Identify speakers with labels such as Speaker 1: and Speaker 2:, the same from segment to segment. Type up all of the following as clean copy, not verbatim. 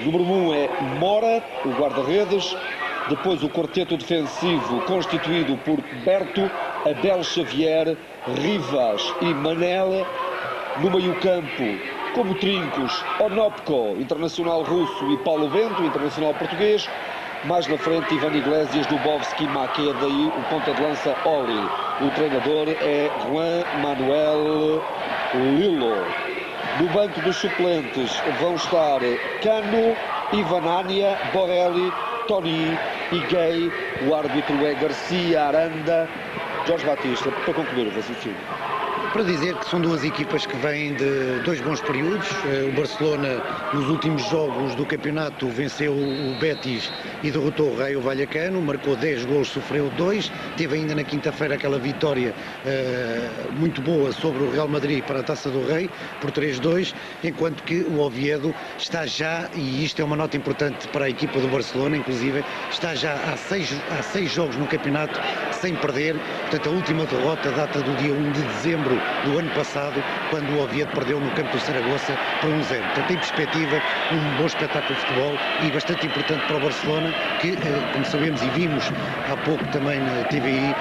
Speaker 1: Número 1 é Mora, o guarda-redes. Depois o quarteto defensivo constituído por Berto, Abel Xavier, Rivas e Manel. No meio-campo, como trincos, Onopko, internacional russo, e Paulo Bento, internacional português. Mais na frente, Ivan Iglesias, Dubovski, Maqueda e o ponta de lança Oli. O treinador é Juan Manuel Lillo. No banco dos suplentes vão estar Cano, Ivanania, Borelli, Toni e Gay. O árbitro é Garcia Aranda. Jorge Batista, para concluir o raciocínio.
Speaker 2: Para dizer que são duas equipas que vêm de dois bons períodos. O Barcelona, nos últimos jogos do campeonato, venceu o Betis e derrotou o Rayo Vallecano, marcou 10 gols, sofreu 2. Teve ainda na quinta-feira aquela vitória muito boa sobre o Real Madrid para a Taça do Rei, por 3-2, enquanto que o Oviedo está já, e isto é uma nota importante para a equipa do Barcelona, inclusive, está já há seis jogos no campeonato sem perder. Portanto, a última derrota data do dia 1 de dezembro do ano passado, quando o Oviedo perdeu no campo do Saragossa por 1-0. Portanto, em perspectiva, um bom espetáculo de futebol e bastante importante para o Barcelona, que, como sabemos e vimos há pouco também na TVI,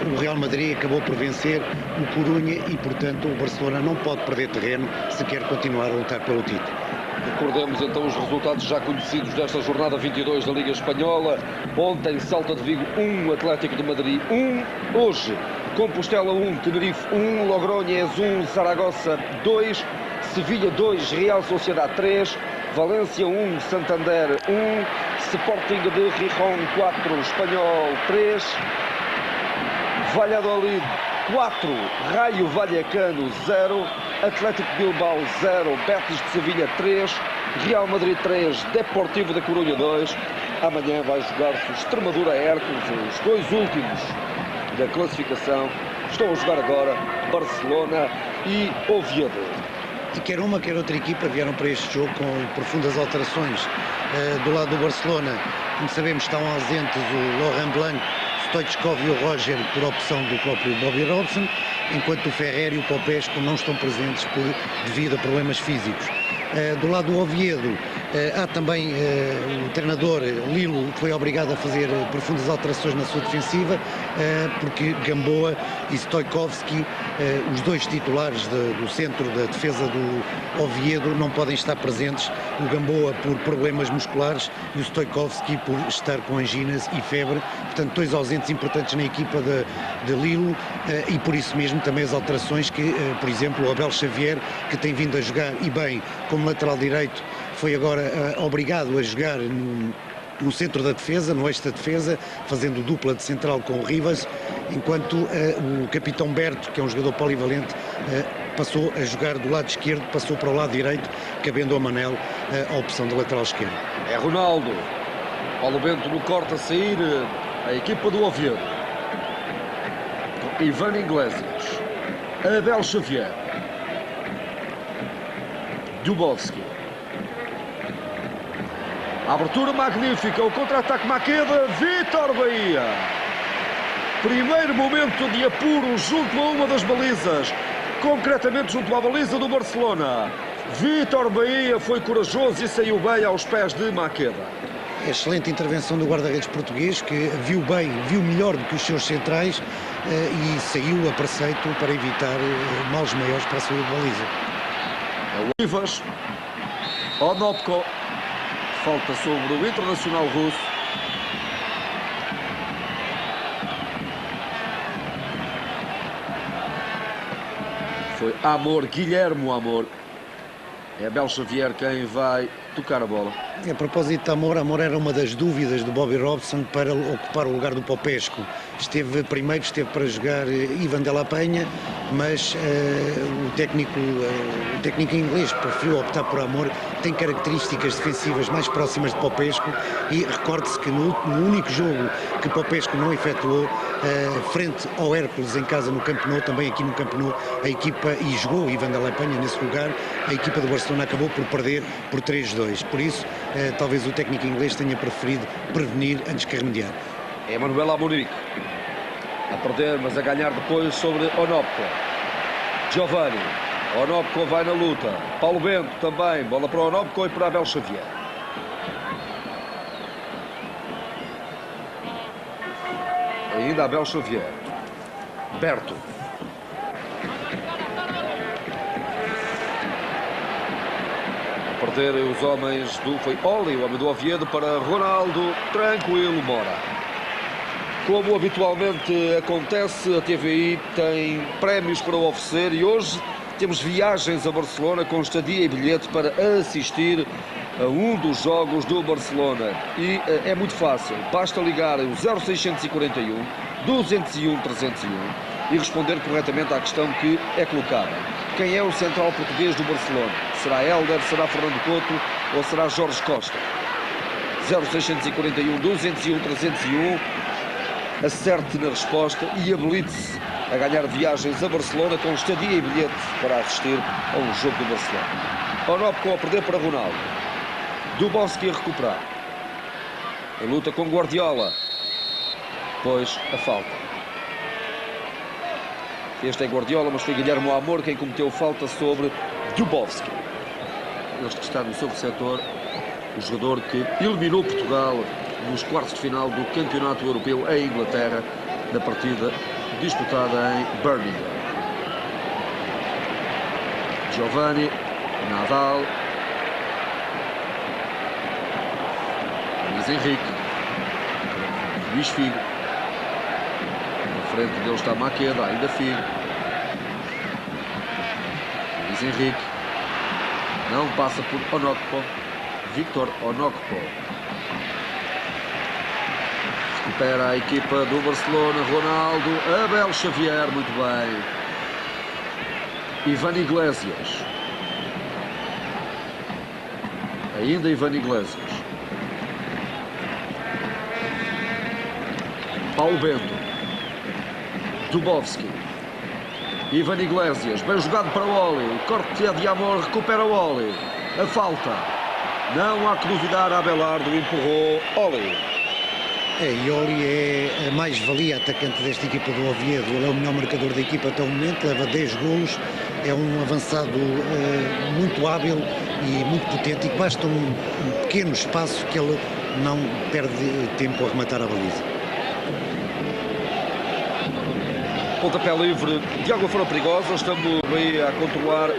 Speaker 2: o Real Madrid acabou por vencer o Corunha e, portanto, o Barcelona não pode perder terreno se quer continuar a lutar pelo título.
Speaker 1: Recordemos então os resultados já conhecidos desta jornada 22 da Liga Espanhola. Ontem, Celta de Vigo 1, Atlético de Madrid 1. Hoje, Compostela 1, Tenerife 1, Logroñés 1, Zaragoza 2, Sevilha 2, Real Sociedad 3, Valência 1, Santander 1, Sporting de Gijón 4, Espanhol 3, Valladolid 4, Rayo Vallecano 0, Atlético Bilbao 0, Betis de Sevilha 3, Real Madrid 3, Deportivo da Corunha 2. Amanhã vai jogar-se o Extremadura Hércules, os dois últimos da classificação. Estão a jogar agora Barcelona e Oviedo.
Speaker 2: E quer uma, quer outra equipa vieram para este jogo com profundas alterações. Do lado do Barcelona, como sabemos, estão ausentes o Laurent Blanc, Stoichkov e o Roger por opção do próprio Bobby Robson, enquanto o Ferrer e o Popesco não estão presentes devido a problemas físicos. Do lado do Oviedo, há também o treinador Lillo, que foi obrigado a fazer profundas alterações na sua defensiva, porque Gamboa e Stojkovski, os dois titulares do centro da defesa do Oviedo, não podem estar presentes. O Gamboa por problemas musculares e o Stojkovski por estar com anginas e febre. Portanto, dois ausentes importantes na equipa de Lillo, e por isso mesmo também as alterações que, por exemplo, o Abel Xavier, que tem vindo a jogar e bem como lateral direito, foi agora obrigado a jogar no centro da defesa, no eixo da defesa, fazendo dupla de central com o Rivas, enquanto o capitão Berto, que é um jogador polivalente, passou a jogar do lado esquerdo, passou para o lado direito, cabendo ao Manel a opção de lateral esquerdo.
Speaker 1: É Ronaldo. Paulo Bento no corte a sair a equipa do Oviedo. Com Ivan Iglesias, Abel Xavier, Dubovski. A abertura magnífica, o contra-ataque Maqueda, Vítor Bahia. Primeiro momento de apuro junto a uma das balizas, concretamente junto à baliza do Barcelona. Vítor Bahia foi corajoso e saiu bem aos pés de Maqueda.
Speaker 2: Excelente intervenção do guarda-redes português, que viu bem, viu melhor do que os seus centrais e saiu a preceito para evitar males maiores para a sua baliza.
Speaker 1: Rivas, Onopko, falta sobre o internacional russo. Foi Amor, Guilherme Amor. É Abel Xavier quem vai tocar a bola.
Speaker 2: A propósito de Amor era uma das dúvidas do Bobby Robson para ocupar o lugar do Popesco. Esteve para jogar Ivan de la Penha, mas o técnico inglês preferiu optar por Amor. Tem características defensivas mais próximas de Popesco e recorde-se que no único jogo que Popesco não efetuou, frente ao Hércules em casa no Camp Nou, também aqui no Camp Nou, a equipa, e jogou Ivan de la Penha nesse lugar, a equipa do Barcelona acabou por perder por 3-2. Por isso, talvez o técnico inglês tenha preferido prevenir antes que remediar.
Speaker 1: É Manuel Amorim a perder, mas a ganhar depois sobre Onopko. Giovanni. Onopko vai na luta. Paulo Bento também. Bola para Onopko e para Abel Xavier. Ainda Abel Xavier. Berto. A perder os homens do... Foi Oli, o homem do Oviedo, para Ronaldo. Tranquilo, Mora. Como habitualmente acontece, a TVI tem prémios para oferecer e hoje temos viagens a Barcelona com estadia e bilhete para assistir a um dos jogos do Barcelona. E é muito fácil, basta ligar o 0641 201 301 e responder corretamente à questão que é colocada. Quem é o central português do Barcelona? Será Hélder, será Fernando Couto ou será Jorge Costa? 0641 201 301. Acerte na resposta e habilite-se a ganhar viagens a Barcelona com estadia e bilhete para assistir a um jogo do Barcelona. Onopko a perder para Ronaldo. Dubovski a recuperar. A luta com Guardiola. Pois a falta. Este é Guardiola, mas foi Guilherme Amor quem cometeu falta sobre Dubovski. Este que está no subsetor, o jogador que eliminou Portugal nos quartos de final do Campeonato Europeu em Inglaterra, na partida disputada em Birmingham. Giovanni, Nadal, Luís Henrique, Luís Figo, na frente dele está Maqueda, ainda Figo, Luís Henrique, não passa por Onokpo, Victor Onokpo. Recupera a equipa do Barcelona, Ronaldo, Abel Xavier, muito bem. Ivan Iglesias. Ainda Ivan Iglesias. Paulo Bento. Dubovski. Ivan Iglesias, bem jogado para o Oli. O corte de Amor recupera o Oli. A falta. Não há que duvidar, Abelardo empurrou Oli.
Speaker 2: E Oli é a mais-valia atacante desta equipa do Oviedo. Ele é o melhor marcador da equipa até o momento, leva 10 golos, é um avançado muito hábil e muito potente, e que basta um pequeno espaço que ele não perde tempo a rematar a baliza.
Speaker 1: Pontapé livre de água fora perigosa, estamos aí a controlar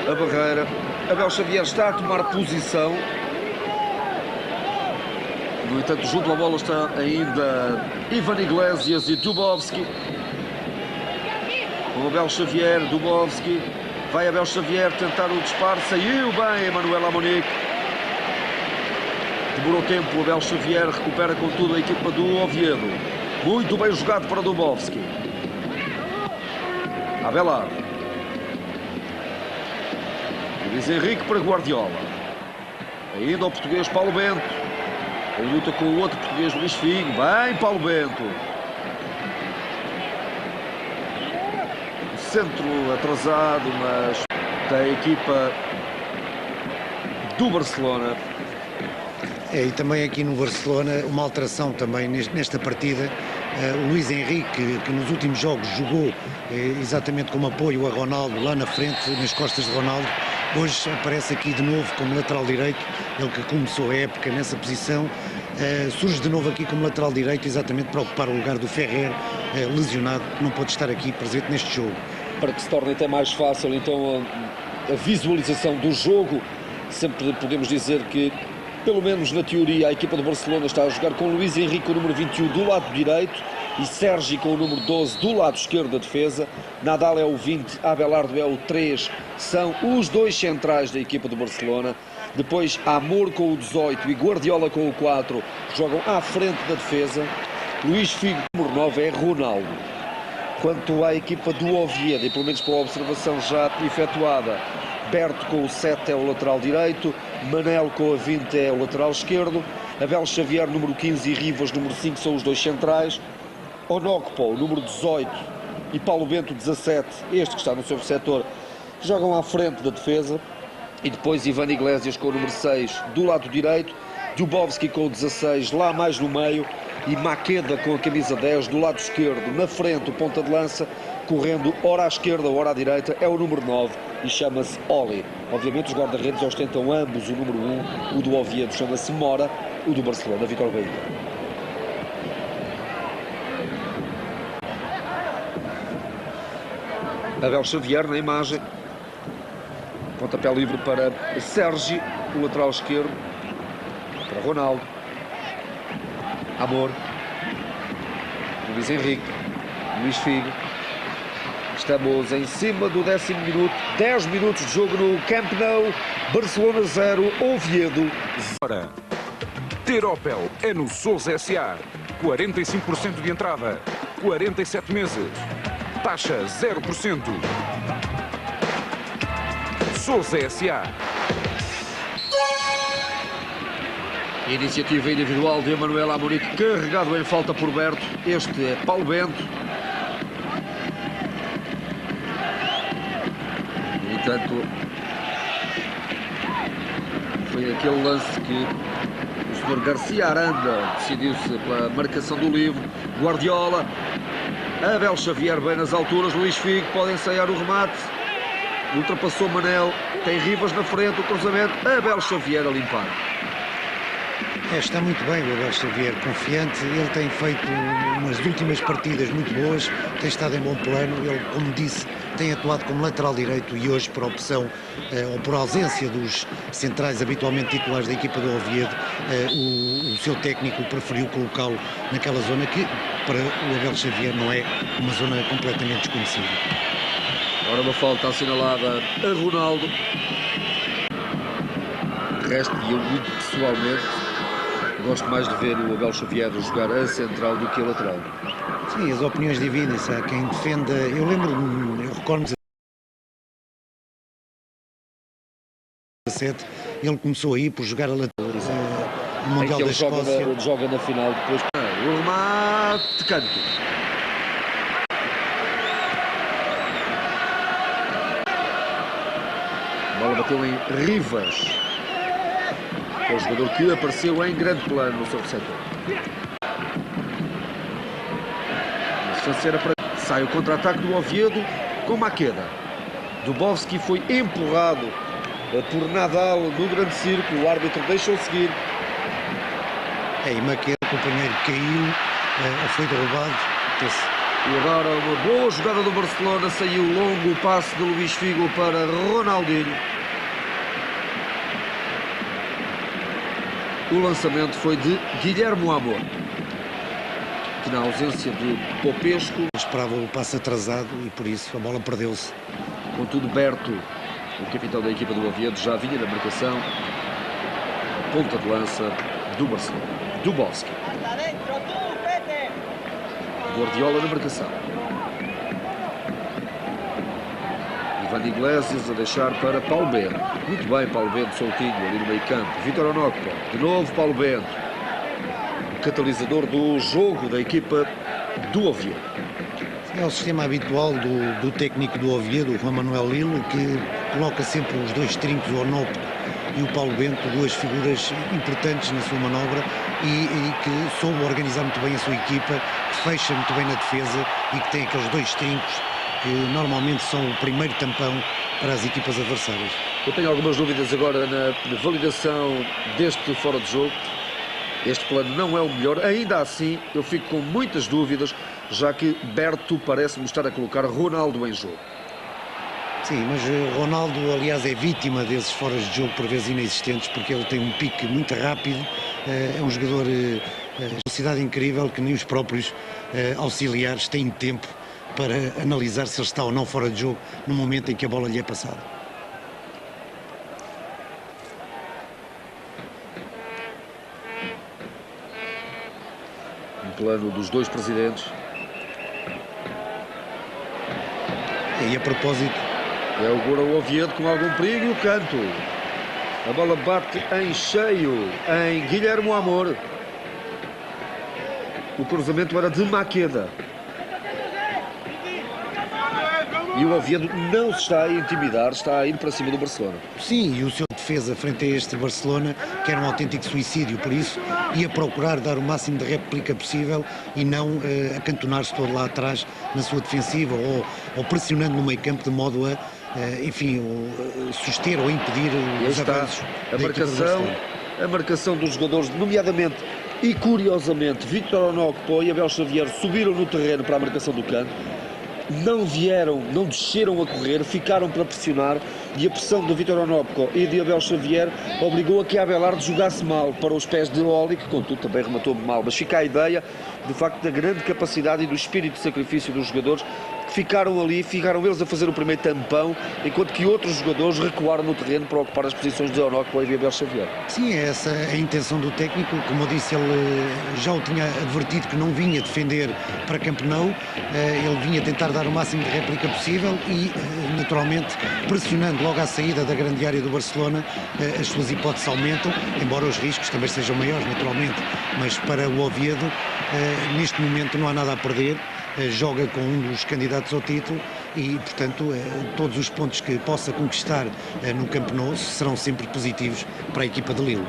Speaker 1: a barreira. Abel Xavier está a tomar posição. No entanto, junto à bola está ainda Ivan Iglesias e Dubovski. Com Abel Xavier, Dubovski. Vai Abel Xavier tentar o disparo. Saiu bem Emanuel Amonique. Demorou tempo. Abel Xavier recupera com tudo a equipa do Oviedo. Muito bem jogado para Dubovski. Abelardo. Luís Henrique para Guardiola. Ainda o português Paulo Bento. Em luta com o outro português, Luís Figo. Bem, Paulo Bento. O centro atrasado, mas da equipa do Barcelona.
Speaker 2: E também aqui no Barcelona, uma alteração também nesta partida. O Luís Henrique, que nos últimos jogos jogou exatamente como apoio a Ronaldo, lá na frente, nas costas de Ronaldo, hoje aparece aqui de novo como lateral direito, ele que começou a época nessa posição, surge de novo aqui como lateral direito, exatamente para ocupar o lugar do Ferrer, lesionado, que não pode estar aqui presente neste jogo.
Speaker 1: Para que se torne até mais fácil, então, a visualização do jogo, sempre podemos dizer que, pelo menos na teoria, a equipa do Barcelona está a jogar com Luís Henrique, o número 21, do lado direito, e Sergi com o número 12 do lado esquerdo da defesa. Nadal é o 20, Abelardo é o 3, são os dois centrais da equipa do Barcelona. Depois Amor com o 18 e Guardiola com o 4 jogam à frente da defesa. Luís Figo, número 9, é Ronaldo. Quanto à equipa do Oviedo, e pelo menos pela observação já efetuada, Berto com o 7 é o lateral direito, Manel com a 20 é o lateral esquerdo, Abel Xavier, número 15, e Rivas, número 5, são os dois centrais. Onokpo, número 18, e Paulo Bento, 17, este que está no seu setor, jogam à frente da defesa. E depois Ivan Iglesias com o número 6 do lado direito, Dubovski com o 16 lá mais no meio, e Maqueda com a camisa 10 do lado esquerdo. Na frente, o ponta de lança, correndo ora à esquerda, ora à direita, é o número 9 e chama-se Oli. Obviamente os guarda-redes ostentam ambos o número 1, o do Oviedo chama-se Mora, o do Barcelona, Vítor Bahia. Abel Xavier na imagem. Pontapé livre para Sérgio, o lateral esquerdo. Para Ronaldo. Amor. Luís Henrique. Luís Figo. Estamos em cima do 10º minuto. 10 minutos de jogo no Camp Nou. Barcelona 0, Oviedo
Speaker 3: 0. Ter Opel é no Sousa S.A. 45% de entrada. 47 meses. Taxa 0%. Sousa S.A.
Speaker 1: Iniciativa individual de Emanuel Amorim, carregado em falta por Berto. Este é Paulo Bento. No entanto, foi aquele lance que o Sr. Garcia Aranda decidiu-se pela marcação do livro. Guardiola, Abel Xavier bem nas alturas, Luís Figo pode ensaiar o remate. Ultrapassou Manel, tem Rivas na frente, o cruzamento, Abel Xavier a limpar.
Speaker 2: Está muito bem o Abel Xavier, confiante. Ele tem feito umas últimas partidas muito boas, tem estado em bom plano. Ele, como disse, tem atuado como lateral direito e hoje, por opção ou por ausência dos centrais habitualmente titulares da equipa do Oviedo, o seu técnico preferiu colocá-lo naquela zona que, para o Abel Xavier, não é uma zona completamente desconhecida.
Speaker 1: Agora uma falta assinalada a Ronaldo. De resto, eu muito pessoalmente gosto mais de ver o Abel Xavier jogar a central do que a lateral.
Speaker 2: Sim, as opiniões dividem-se. Há quem defenda. Eu recordo-me 17, ele começou aí por jogar a lateral no Mundial da Escócia.
Speaker 1: Ele joga na final depois. O remate de canto. A bola bateu em Rivas. É o jogador que apareceu em grande plano no seu receptor. A distância era para... Sai o contra-ataque do Oviedo com Maqueda. Dubovski foi empurrado por Nadal no grande círculo. O árbitro deixou seguir.
Speaker 2: E Maqueda, o companheiro, caiu ou foi derrubado.
Speaker 1: E agora uma boa jogada do Barcelona. Saiu longo o passe de Luís Figo para Ronaldinho. O lançamento foi de Guilherme Amor, que na ausência de Popesco
Speaker 2: esperava o passe atrasado e por isso a bola perdeu-se.
Speaker 1: Contudo, Berto, o capitão da equipa do Oviedo, já vinha na marcação. Ponta de lança do Barcelona. Dubovski. Guardiola na marcação. Ivan Iglesias a deixar para Paulo Bento. Muito bem, Paulo Bento soltinho ali no meio campo. Vítor Onokpo. De novo Paulo Bento. O catalisador do jogo da equipa do Oviedo.
Speaker 2: É o sistema habitual do técnico do Oviedo, o Juan Manuel Lilo, que coloca sempre os dois trincos, o Onokpo e o Paulo Bento, duas figuras importantes na sua manobra e que soube organizar muito bem a sua equipa, que fecha muito bem na defesa e que tem aqueles dois trincos que normalmente são o primeiro tampão para as equipas adversárias.
Speaker 1: Eu tenho algumas dúvidas agora na validação deste fora de jogo. Este plano não é o melhor, ainda assim eu fico com muitas dúvidas, já que Berto parece-me estar a colocar Ronaldo em jogo.
Speaker 2: Sim, mas Ronaldo, aliás, é vítima desses foras de jogo por vezes inexistentes, porque ele tem um pique muito rápido, é um jogador de velocidade incrível que nem os próprios auxiliares têm tempo para analisar se ele está ou não fora de jogo no momento em que a bola lhe é passada.
Speaker 1: Um plano dos dois presidentes.
Speaker 2: E a propósito...
Speaker 1: É agora o Oviedo com algum perigo e o canto. A bola bate em cheio em Guilherme Amor. O cruzamento era de Maqueda. E o Oviedo não se está a intimidar, está a ir para cima do Barcelona.
Speaker 2: Sim, e o seu defesa frente a este Barcelona, que era um autêntico suicídio, por isso ia procurar dar o máximo de réplica possível e não acantonar-se todo lá atrás na sua defensiva ou pressionando no meio campo de modo a, enfim, suster ou impedir os avanços.
Speaker 1: A marcação dos jogadores, nomeadamente e curiosamente, Vítor Onokpo e Abel Xavier subiram no terreno para a marcação do canto. não desceram a correr, ficaram para pressionar, e a pressão de Vítor Onopko e de Abel Xavier obrigou a que Abelardo jogasse mal para os pés de Oli, que contudo também rematou mal. Mas fica a ideia, de facto, da grande capacidade e do espírito de sacrifício dos jogadores que ficaram ali, ficaram eles a fazer o primeiro tampão, enquanto que outros jogadores recuaram no terreno para ocupar as posições de Onopko e de Abel Xavier.
Speaker 2: Sim, é essa a intenção do técnico. Como eu disse, ele já o tinha advertido que não vinha defender para Camp Nou, ele vinha tentar dar o máximo de réplica possível e, naturalmente, pressionando logo à saída da grande área do Barcelona, as suas hipóteses aumentam, embora os riscos também sejam maiores, naturalmente, mas para o Oviedo, neste momento não há nada a perder. Joga com um dos candidatos ao título e, portanto, todos os pontos que possa conquistar no Camp Nou serão sempre positivos para a equipa de Lille.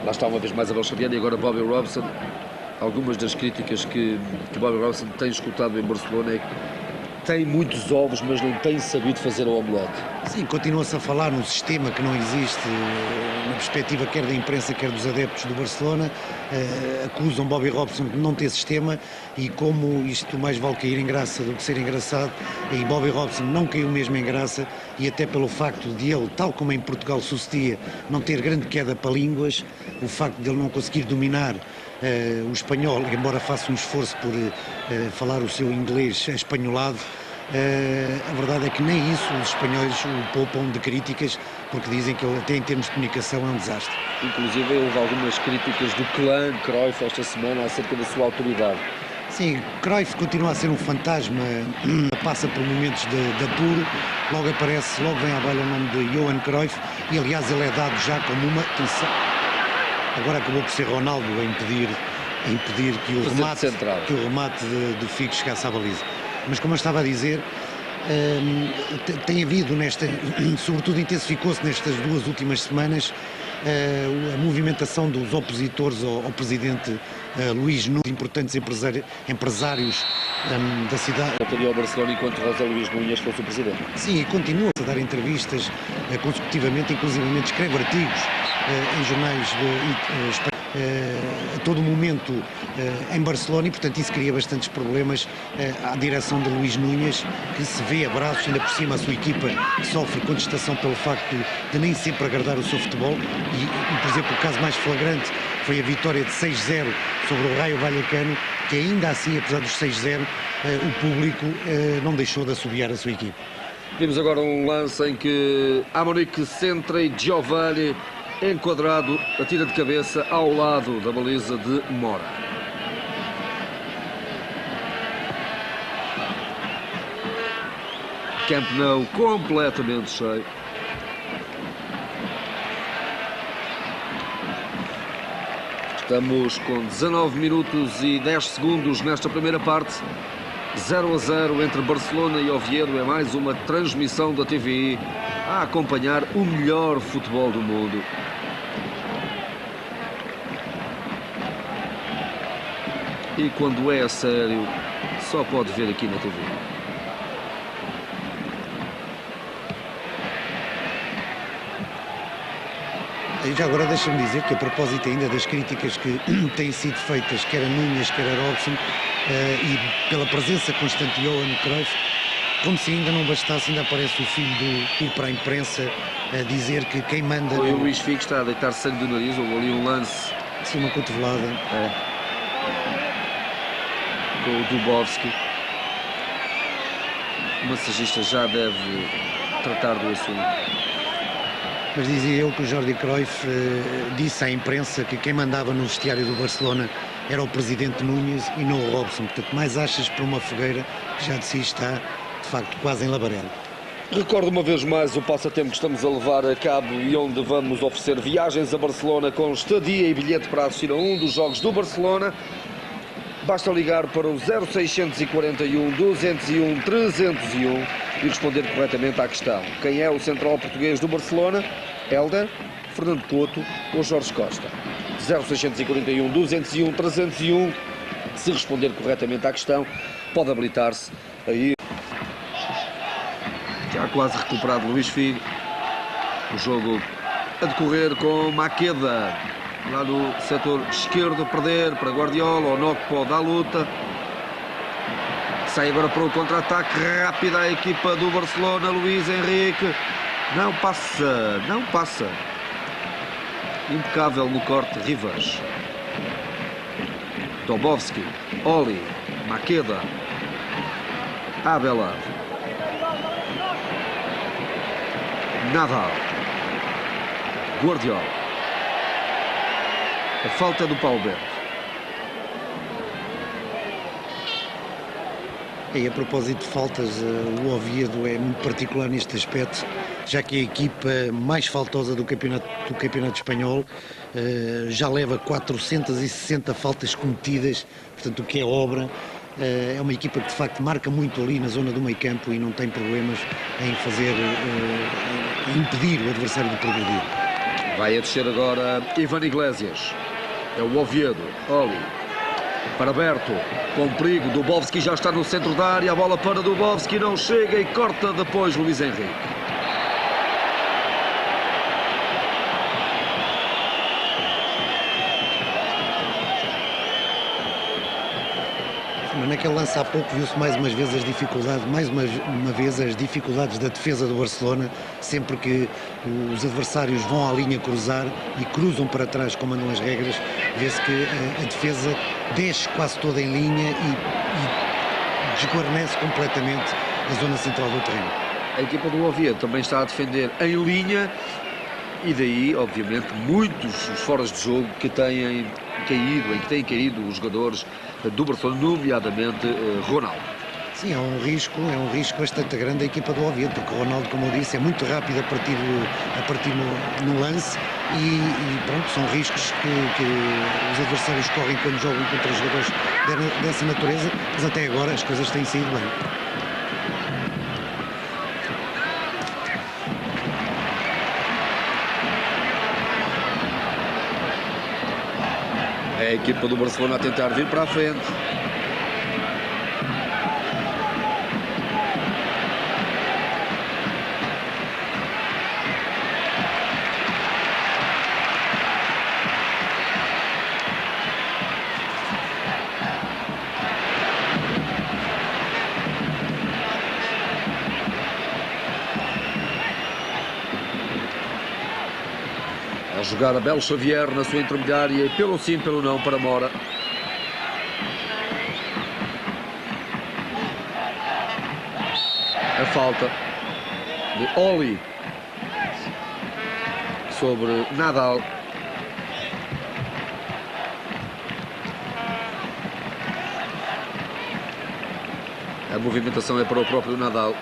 Speaker 1: Lá está uma vez mais Abel Xavier e agora Bobby Robson. Algumas das críticas que Bobby Robson tem escutado em Barcelona é que tem muitos ovos, mas não tem sabido fazer o omelete.
Speaker 2: Sim, continua-se a falar num sistema que não existe na perspectiva quer da imprensa, quer dos adeptos do Barcelona. Acusam Bobby Robson de não ter sistema e como isto mais vale cair em graça do que ser engraçado, e Bobby Robson não caiu mesmo em graça, e até pelo facto de ele, tal como em Portugal sucedia, não ter grande queda para línguas, o facto de ele não conseguir dominar o espanhol, embora faça um esforço por falar o seu inglês espanholado, a verdade é que nem isso os espanhóis o poupam de críticas, porque dizem que ele até em termos de comunicação é um desastre.
Speaker 1: Inclusive houve algumas críticas do clã Cruyff esta semana acerca da sua autoridade.
Speaker 2: Sim, Cruyff continua a ser um fantasma, passa por momentos de apuro, logo aparece, logo vem à baila o nome de Johan Cruyff, e aliás ele é dado já como uma atenção. Agora acabou por ser Ronaldo a impedir que o remate do Figo chegasse à baliza. Mas como eu estava a dizer, tem havido, sobretudo intensificou-se nestas duas últimas semanas, a movimentação dos opositores ao presidente Luís Nunes, importantes empresários da cidade.
Speaker 1: Voltaria ao Barcelona enquanto José Luís Núñez fosse o presidente.
Speaker 2: Sim, e continua a dar entrevistas consecutivamente, inclusivamente escreve artigos em jornais a todo momento em Barcelona, e portanto isso cria bastantes problemas à direção de Luís Núñez, que se vê a braços, ainda por cima a sua equipa sofre contestação pelo facto de nem sempre agradar o seu futebol e por exemplo, o caso mais flagrante foi a vitória de 6-0 sobre o Rayo Vallecano, que ainda assim, apesar dos 6-0, o público não deixou de assobiar a sua equipe.
Speaker 1: Vimos agora um lance em que Aymeric centra e Giovanni enquadrado, atira de cabeça ao lado da baliza de Mora. Camp Nou completamente cheio. Estamos com 19 minutos e 10 segundos nesta primeira parte. 0-0 entre Barcelona e Oviedo. É mais uma transmissão da TVI a acompanhar o melhor futebol do mundo. E quando é a sério, só pode ver aqui na TV.
Speaker 2: E já agora deixa-me dizer que, a propósito ainda das críticas que têm sido feitas, quer a Núñez, quer a Robson, e pela presença constante de Johan Cruyff, como se ainda não bastasse, ainda aparece o filho do para a imprensa a dizer que quem manda...
Speaker 1: O Luís Figo está a deitar sangue do nariz, houve ali um lance...
Speaker 2: Sim, uma cotovelada.
Speaker 1: Com o Dubovski. O massagista já deve tratar do assunto.
Speaker 2: Mas dizia eu que o Jordi Cruyff disse à imprensa que quem mandava no vestiário do Barcelona era o presidente Núñez e não o Robson. Portanto, mais achas para uma fogueira que já de si está, de facto, quase em labareda.
Speaker 1: Recordo uma vez mais o passatempo que estamos a levar a cabo e onde vamos oferecer viagens a Barcelona com estadia e bilhete para assistir a um dos jogos do Barcelona. Basta ligar para o 0641 201 301 e responder corretamente à questão: quem é o central português do Barcelona? Hélder, Fernando Couto ou Jorge Costa? 0641 201 301. Se responder corretamente à questão, pode habilitar-se aí. Já quase recuperado Luís Figo. O jogo a decorrer com Maqueda lá no setor esquerdo, a perder para Guardiola. Onopko dá a luta. sai agora para o contra-ataque rápido a equipa do Barcelona. Luís Henrique não passa, não passa. Impecável no corte, Rivas. Dobovski, Oli, Maqueda, Abelard, Nadal, Guardiola. A falta do Paulo Bento.
Speaker 2: E a propósito de faltas, o Oviedo é muito particular neste aspecto, já que a equipa mais faltosa do campeonato espanhol já leva 460 faltas cometidas, portanto o que é obra. É uma equipa que de facto marca muito ali na zona do meio campo e não tem problemas em fazer, em impedir o adversário de progredir.
Speaker 1: Vai a descer agora Ivan Iglesias. É o Oviedo, Oli. Para Berto, com perigo, Dubovski já está no centro da área, a bola para Dubovski, não chega e corta depois Luís Henrique.
Speaker 2: Mas naquele lance há pouco viu-se mais uma vez as dificuldades da defesa do Barcelona, sempre que os adversários vão à linha cruzar e cruzam para trás, como andam as regras, vê-se que a defesa desce quase toda em linha e desguarnece completamente a zona central do terreno.
Speaker 1: A equipa do Oviedo também está a defender em linha e daí, obviamente, muitos os foras de jogo que têm caído os jogadores do Barcelona, nomeadamente Ronaldo.
Speaker 2: Sim, é um risco bastante grande a equipa do Oviedo, porque o Ronaldo, como eu disse, é muito rápido a partir no lance e pronto, são riscos que os adversários correm quando jogam contra jogadores dessa natureza, mas até agora as coisas têm saído bem.
Speaker 1: É a equipa do Barcelona a tentar vir para a frente. A jogar Abel Xavier na sua intermediária, pelo sim, pelo não para Mora. A falta de Oli sobre Nadal. A movimentação é para o próprio Nadal.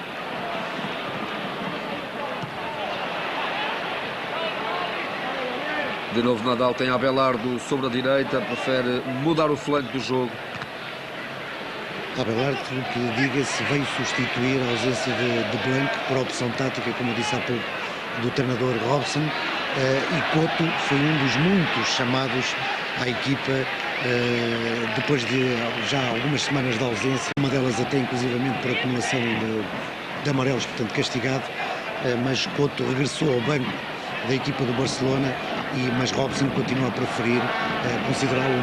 Speaker 1: De novo Nadal tem Abelardo sobre a direita, prefere mudar o flanco do jogo.
Speaker 2: Abelardo, que diga-se, veio substituir a ausência de Blanco por opção tática, como eu disse há pouco, do treinador Robson, e Couto foi um dos muitos chamados à equipa depois de já algumas semanas de ausência, uma delas até inclusivamente por acumulação de amarelos, portanto castigado, mas Couto regressou ao banco da equipa do Barcelona, mas Robson continua a preferir considerá-lo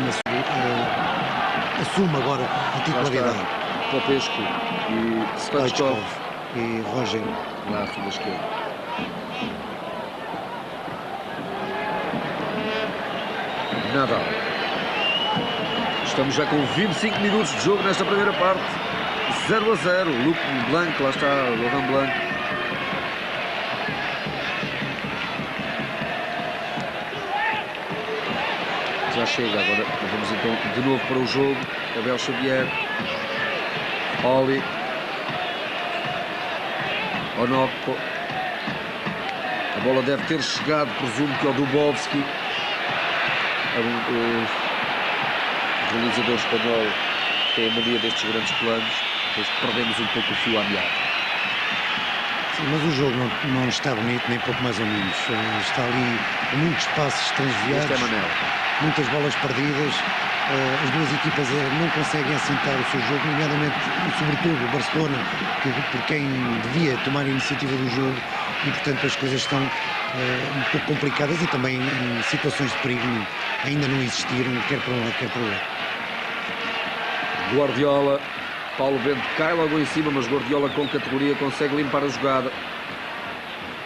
Speaker 2: assume agora a titularidade.
Speaker 1: Popescu e Stoichkov
Speaker 2: e Roger
Speaker 1: lá à sua esquerda. Nadal. Estamos já com 25 minutos de jogo nesta primeira parte. 0-0. Luc Blanc, lá está Laurent Blanc. Já chega, agora vamos então de novo para o jogo. Abel Xavier, Oli, Onoko. A bola deve ter chegado, presumo que ao Dubovski. O realizador espanhol tem a mania destes grandes planos, depois perdemos um pouco o fio à meada.
Speaker 2: Sim, mas o jogo não está bonito, nem pouco mais ou menos. Está ali muitos passos transviados.
Speaker 1: Este é Manel.
Speaker 2: Muitas bolas perdidas, as duas equipas não conseguem assentar o seu jogo, nomeadamente e sobretudo o Barcelona, por quem devia tomar a iniciativa do jogo, e portanto as coisas estão um pouco complicadas e também em situações de perigo ainda não existiram, quer para um lado, quer para o outro.
Speaker 1: Guardiola, Paulo Bento cai logo em cima, mas Guardiola com categoria consegue limpar a jogada.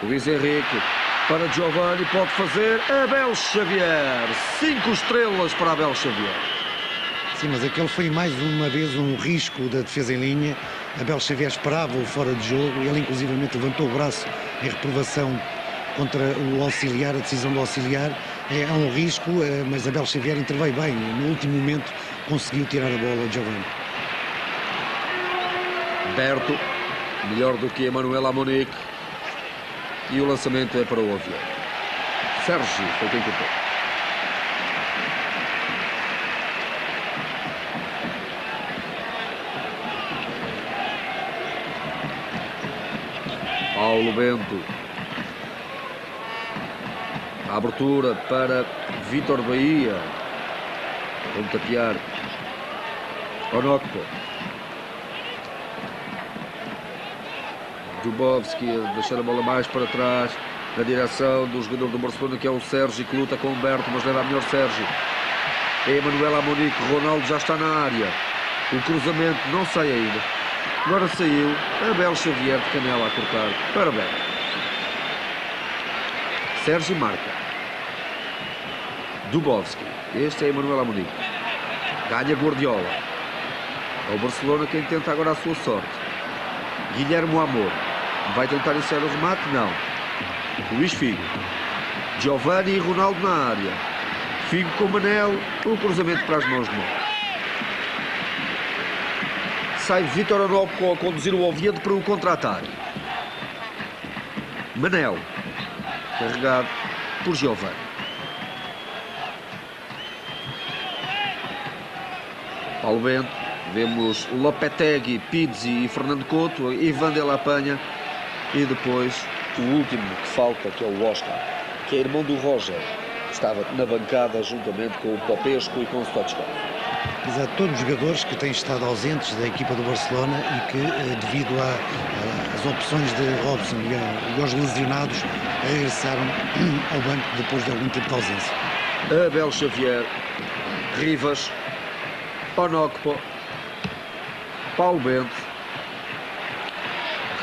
Speaker 1: Luís Henrique para Giovani, pode fazer. Abel Xavier, 5 estrelas para Abel Xavier.
Speaker 2: Sim, mas aquele foi mais uma vez um risco da defesa em linha. Abel Xavier esperava-o fora de jogo, ele inclusivamente levantou o braço em reprovação contra o auxiliar, a decisão do auxiliar. É um risco, mas Abel Xavier interveio bem, no último momento conseguiu tirar a bola ao Giovani.
Speaker 1: Berto, melhor do que Emanuel Amunique, e o lançamento é para o Oviedo. Sérgio foi quem cortou. Paulo Bento. A abertura para Vítor Bahia. Vamos tapear. Onokpo. Dubovski a deixar a bola mais para trás, na direção do jogador do Barcelona, que é o Sérgio, que luta com o Berto, mas leva a melhor Sérgio. É Emanuel Amunique, Ronaldo já está na área. O cruzamento não sai ainda. Agora saiu Abel Xavier de canela a cortar para Berto. Sérgio marca. Dubovski. Este é Emanuel Amunique. Ganha Guardiola. É o Barcelona quem tenta agora a sua sorte. Guilherme Amor. Vai tentar iniciar o remate? Não. Luís Figo. Giovani e Ronaldo na área. Figo com Manel. O cruzamento para as mãos de mão. Sai Vítor Onokpo a conduzir o Oviedo para o contra-ataque. Manel. Carregado por Giovani. Paulo Bento. Vemos Lopetegui, Pizzi e Fernando Couto. Ivan de la Penha. E depois o último que falta, que é o Oscar, que é irmão do Roger. Estava na bancada juntamente com o Popesco e com o Stoichkov.
Speaker 2: Exato, todos os jogadores que têm estado ausentes da equipa do Barcelona e que, devido às opções de Robson e aos lesionados, regressaram ao banco depois de algum tempo de ausência.
Speaker 1: Abel Xavier, Rivas, Onokpo, Paulo Bento.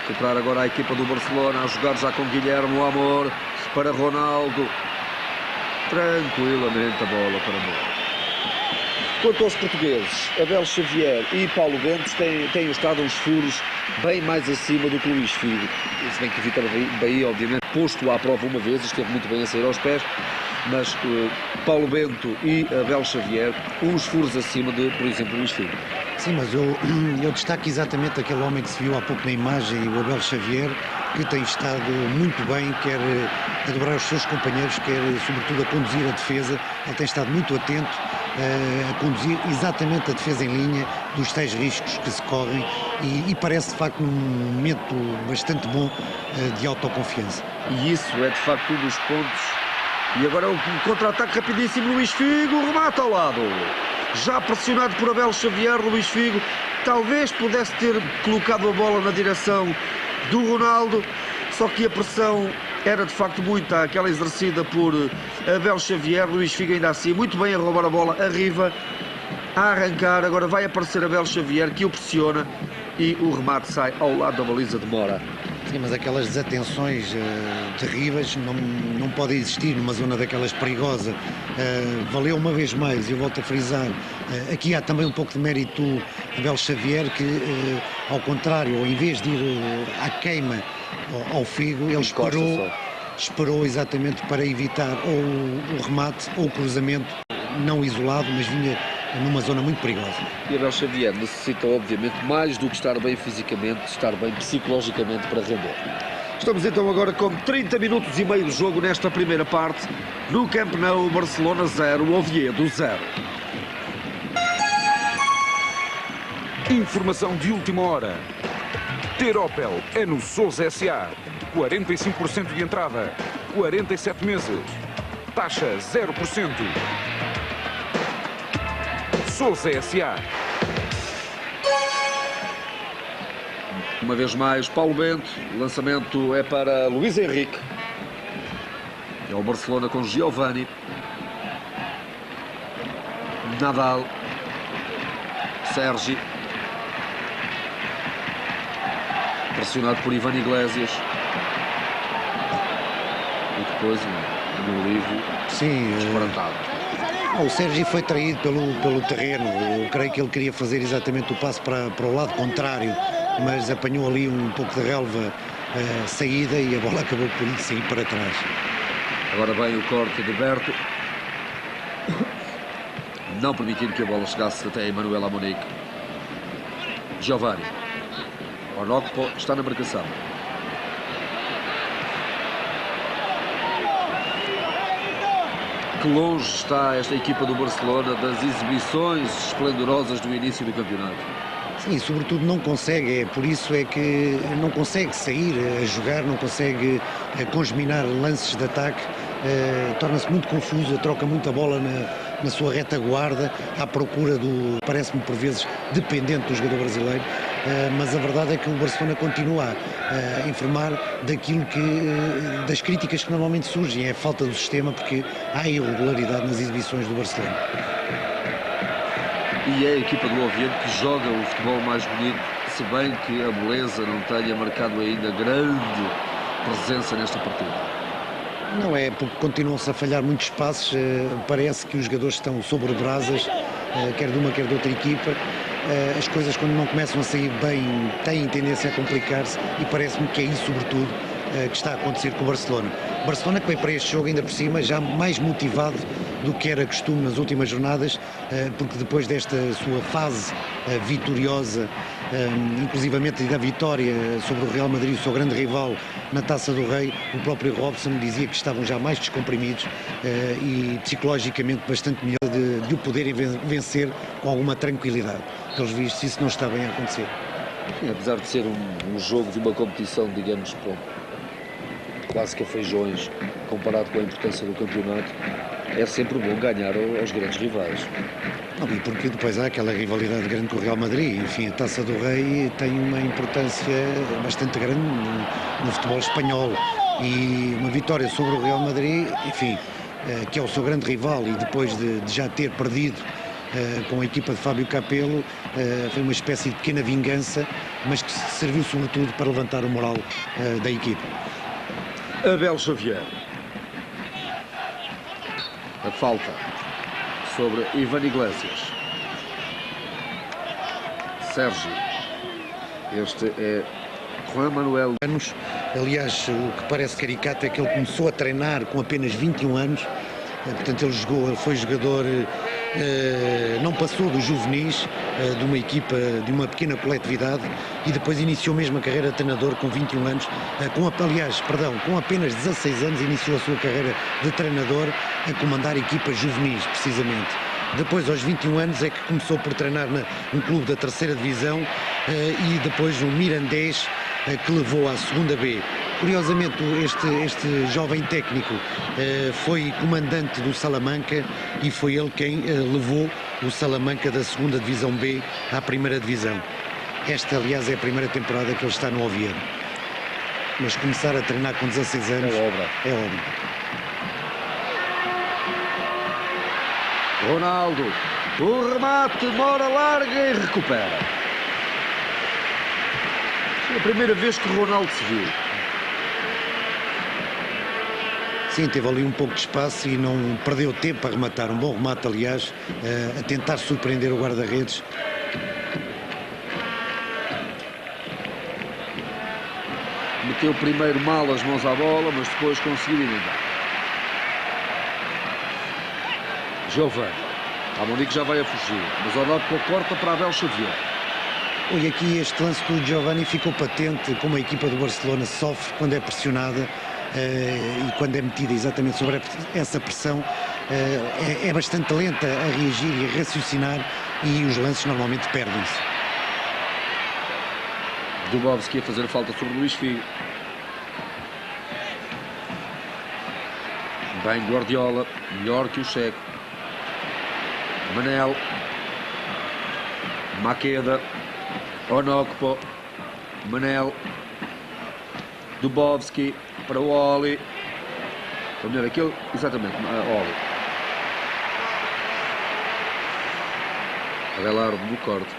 Speaker 1: Recuperar agora a equipa do Barcelona, a jogar já com Guilherme Amor, para Ronaldo. Tranquilamente a bola para Amor. Quanto aos portugueses, Abel Xavier e Paulo Bento têm estado uns furos bem mais acima do que o Luís Figo. Se bem que o Vítor Bahia, obviamente, posto à prova uma vez, esteve muito bem a sair aos pés, mas Paulo Bento e Abel Xavier, uns furos acima de, por exemplo, Luís Figo.
Speaker 2: Sim, mas eu destaco exatamente aquele homem que se viu há pouco na imagem, o Abel Xavier, que tem estado muito bem, quer a dobrar os seus companheiros, quer sobretudo a conduzir a defesa. Ele tem estado muito atento a conduzir exatamente a defesa em linha, dos tais riscos que se correm, e parece de facto um momento bastante bom de autoconfiança.
Speaker 1: E isso é de facto um dos pontos. E agora um contra-ataque rapidíssimo, Luís Figo, remata ao lado. Já pressionado por Abel Xavier, Luís Figo talvez pudesse ter colocado a bola na direção do Ronaldo, só que a pressão era de facto muita, aquela exercida por Abel Xavier. Luís Figo ainda assim muito bem a roubar a bola, arriba, a arrancar. Agora vai aparecer Abel Xavier, que o pressiona, e o remate sai ao lado da baliza de Mora.
Speaker 2: Sim, mas aquelas desatenções terríveis não podem existir numa zona daquelas perigosa. Valeu uma vez mais, eu volto a frisar, aqui há também um pouco de mérito do Abel Xavier, que ao contrário, ao invés de ir à queima ao Figo, ele esperou exatamente para evitar ou o remate ou o cruzamento, não isolado, mas vinha numa zona muito perigosa.
Speaker 1: E Abel Xavier necessita, obviamente, mais do que estar bem fisicamente, estar bem psicologicamente para render. Estamos então agora com 30 minutos e meio de jogo nesta primeira parte. No Camp Nou, Barcelona 0, Oviedo 0.
Speaker 3: Informação de última hora. Ter Opel é no Sousa S.A. 45% de entrada, 47 meses. Taxa 0%. Sousa S.A.
Speaker 1: Uma vez mais, Paulo Bento. O lançamento é para Luís Henrique. É o Barcelona com Giovani. Nadal. Sérgio.
Speaker 4: pressionado por Ivan Iglesias. E depois um livro
Speaker 2: Sim,
Speaker 4: disparatado.
Speaker 2: o Sérgio foi traído pelo terreno. Eu creio que ele queria fazer exatamente o passo para o lado contrário, mas apanhou ali um pouco de relva saída e a bola acabou por sair para trás.
Speaker 4: Agora vem o corte de Berto, não permitindo que a bola chegasse até Emmanuel Amunique. Giovanni. Onokpo está na marcação. Que longe está esta equipa do Barcelona das exibições esplendorosas do início do campeonato.
Speaker 2: Sim, sobretudo não consegue, por isso é que não consegue sair a jogar, não consegue congeminar lances de ataque, torna-se muito confuso, troca muita bola na sua retaguarda, à procura parece-me por vezes, dependente do jogador brasileiro, mas a verdade é que o Barcelona continua a informar das críticas que normalmente surgem, é a falta do sistema, porque há irregularidade nas exibições do Barcelona.
Speaker 4: E é a equipa do Oviedo que joga o futebol mais bonito, se bem que a beleza não tenha marcado ainda grande presença nesta partida.
Speaker 2: Não é, porque continuam-se a falhar muitos passos, parece que os jogadores estão sobre brasas, quer de uma, quer de outra equipa. As coisas, quando não começam a sair bem, têm tendência a complicar-se e parece-me que é isso, sobretudo, que está a acontecer com o Barcelona. O Barcelona que vem para este jogo ainda por cima já mais motivado do que era costume nas últimas jornadas, porque depois desta sua fase vitoriosa, inclusivamente da vitória sobre o Real Madrid, o seu grande rival na Taça do Rei, o próprio Robson dizia que estavam já mais descomprimidos e psicologicamente bastante melhor de o poderem vencer com alguma tranquilidade. Pelos vistos, isso não está bem a acontecer.
Speaker 4: E, apesar de ser um jogo de uma competição, digamos, quase que a feijões, comparado com a importância do campeonato, é sempre bom ganhar aos grandes rivais.
Speaker 2: Não, e porque depois há aquela rivalidade grande com o Real Madrid. Enfim, a Taça do Rei tem uma importância bastante grande no futebol espanhol. E uma vitória sobre o Real Madrid, enfim, que é o seu grande rival, e depois de já ter perdido com a equipa de Fábio Capello, foi uma espécie de pequena vingança, mas que serviu sobretudo para levantar o moral da equipa.
Speaker 4: Abel Xavier. A falta sobre Ivan Iglesias. Sérgio. Este é Juan Manuel.
Speaker 2: Aliás, o que parece caricato é que ele começou a treinar com apenas 21 anos. Portanto, ele foi jogador, não passou dos juvenis de uma equipa, de uma pequena coletividade, e depois iniciou mesmo a carreira de treinador com 21 anos, com apenas 16 anos iniciou a sua carreira de treinador a comandar equipas juvenis, precisamente. Depois, aos 21 anos, é que começou por treinar num clube da terceira divisão e depois um Mirandés que levou à segunda B. Curiosamente, este jovem técnico foi comandante do Salamanca e foi ele quem levou o Salamanca da segunda divisão B à primeira divisão. Esta, aliás, é a primeira temporada que ele está no Oviedo. Mas começar a treinar com 16 anos
Speaker 4: É obra.
Speaker 2: É obra.
Speaker 4: Ronaldo. O remate, mora larga e recupera. É a primeira vez que o Ronaldo se viu.
Speaker 2: Sim, teve ali um pouco de espaço e não perdeu tempo a rematar. Um bom remate, aliás, a tentar surpreender o guarda-redes.
Speaker 4: Meteu primeiro mal as mãos à bola, mas depois conseguiu emendar. Giovanni. A Monique já vai a fugir, mas ao lado corta para Abel Xavier.
Speaker 2: E aqui este lance do Giovanni ficou patente como a equipa do Barcelona sofre quando é pressionada e quando é metida exatamente sobre essa pressão, é bastante lenta a reagir e a raciocinar, e os lances normalmente perdem-se.
Speaker 4: Dubovski a fazer falta sobre Luís Figo. Bem Guardiola, melhor que o Checo. Manel. Maqueda. Onokpo. Manel. Dubovski para o Oli. Ou melhor, aquele, exatamente, Oli. Abelardo no corte.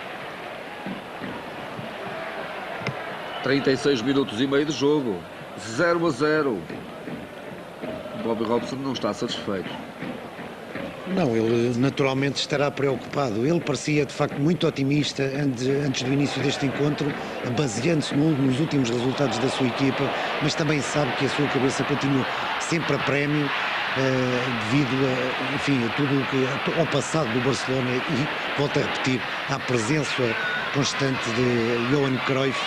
Speaker 4: 36 minutos e meio de jogo. 0-0. Bobby Robson não está satisfeito.
Speaker 2: Não, ele naturalmente estará preocupado. Ele parecia de facto muito otimista antes do início deste encontro, baseando-se nos últimos resultados da sua equipa, mas também sabe que a sua cabeça continua sempre a prémio, devido a, enfim, a tudo ao passado do Barcelona e, volto a repetir, à presença constante de Johan Cruyff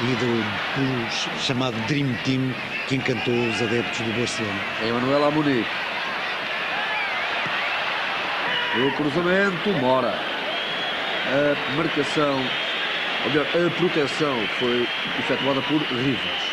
Speaker 2: e do chamado Dream Team que encantou os adeptos do Barcelona.
Speaker 4: Emmanuel Amouni. O cruzamento, Mora. A marcação, ou melhor, a proteção foi efetuada por Rivas.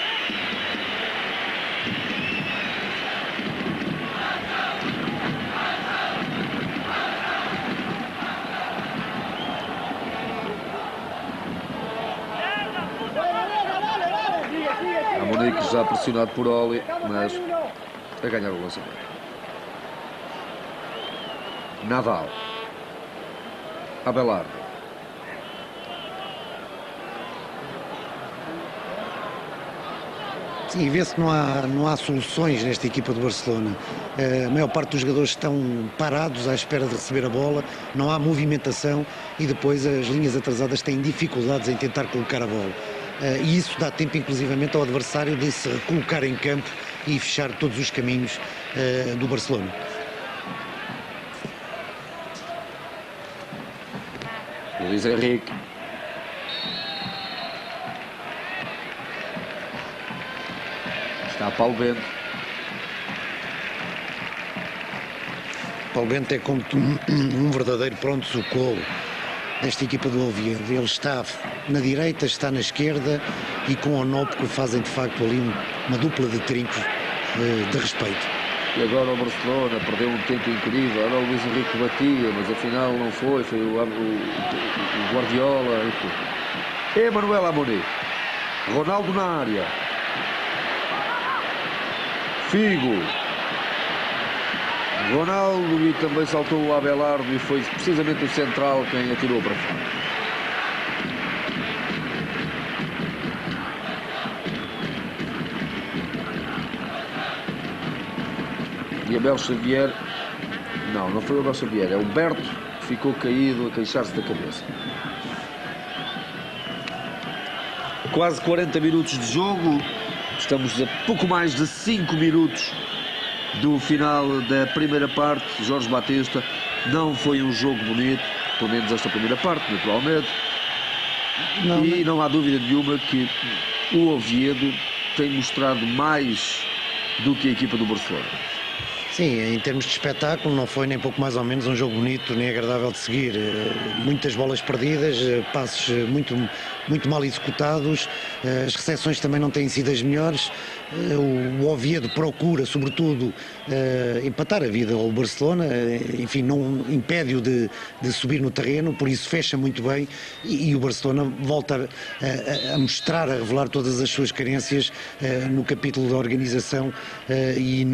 Speaker 4: Amouni já pressionado por Oli, mas a ganhar o lançamento. Nadal. Abelardo.
Speaker 2: Sim, vê-se que não há soluções nesta equipa do Barcelona. A maior parte dos jogadores estão parados à espera de receber a bola, não há movimentação e depois as linhas atrasadas têm dificuldades em tentar colocar a bola. E isso dá tempo inclusivamente ao adversário de se recolocar em campo e fechar todos os caminhos do Barcelona.
Speaker 4: Luís Henrique. Está Paulo Bento.
Speaker 2: Paulo Bento é como um verdadeiro pronto-socorro desta equipa do Oviedo. Ele está na direita, está na esquerda e com o Onópoco fazem de facto ali uma dupla de trincos de respeito.
Speaker 4: E agora o Barcelona perdeu um tempo incrível. Agora o Luís Henrique batia, mas afinal não foi o Guardiola. Enfim. Emmanuel Amouni. Ronaldo na área. Figo. Ronaldo, e também saltou o Abelardo e foi precisamente o central quem atirou para fora. E Abel Xavier, não foi o Abel Xavier, é o Berto que ficou caído a queixar-se da cabeça. Quase 40 minutos de jogo, estamos a pouco mais de 5 minutos do final da primeira parte. Jorge Batista, não foi um jogo bonito, pelo menos esta primeira parte, naturalmente. E não há dúvida nenhuma que o Oviedo tem mostrado mais do que a equipa do Barcelona.
Speaker 2: Sim, em termos de espetáculo não foi nem pouco mais ou menos um jogo bonito nem agradável de seguir. Muitas bolas perdidas, passos muito mal executados, as recepções também não têm sido as melhores. O Oviedo procura, sobretudo, empatar a vida ao Barcelona, enfim, não impede-o de subir no terreno, por isso fecha muito bem e o Barcelona volta a mostrar, a revelar todas as suas carências no capítulo da organização e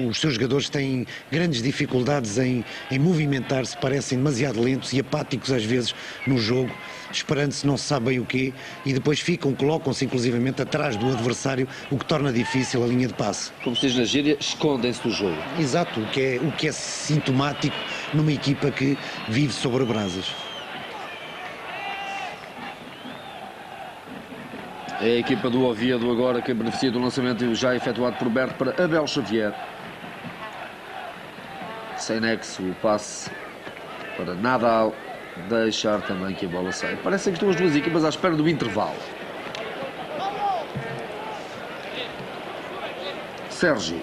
Speaker 2: os seus jogadores têm grandes dificuldades em movimentar-se, parecem demasiado lentos e apáticos às vezes no jogo, esperando-se não se sabe bem o quê, e depois colocam-se inclusivamente atrás do adversário, o que torna difícil a linha de passe.
Speaker 4: Como se diz na gíria, escondem-se do jogo.
Speaker 2: Exato, o que é sintomático numa equipa que vive sobre brasas.
Speaker 4: É a equipa do Oviedo agora que beneficia do lançamento já efetuado por Berto para Abel Xavier. Sem nexo, o passe para Nadal. Deixar também que a bola saia. Parece que estão as duas equipas à espera do intervalo. Sergi.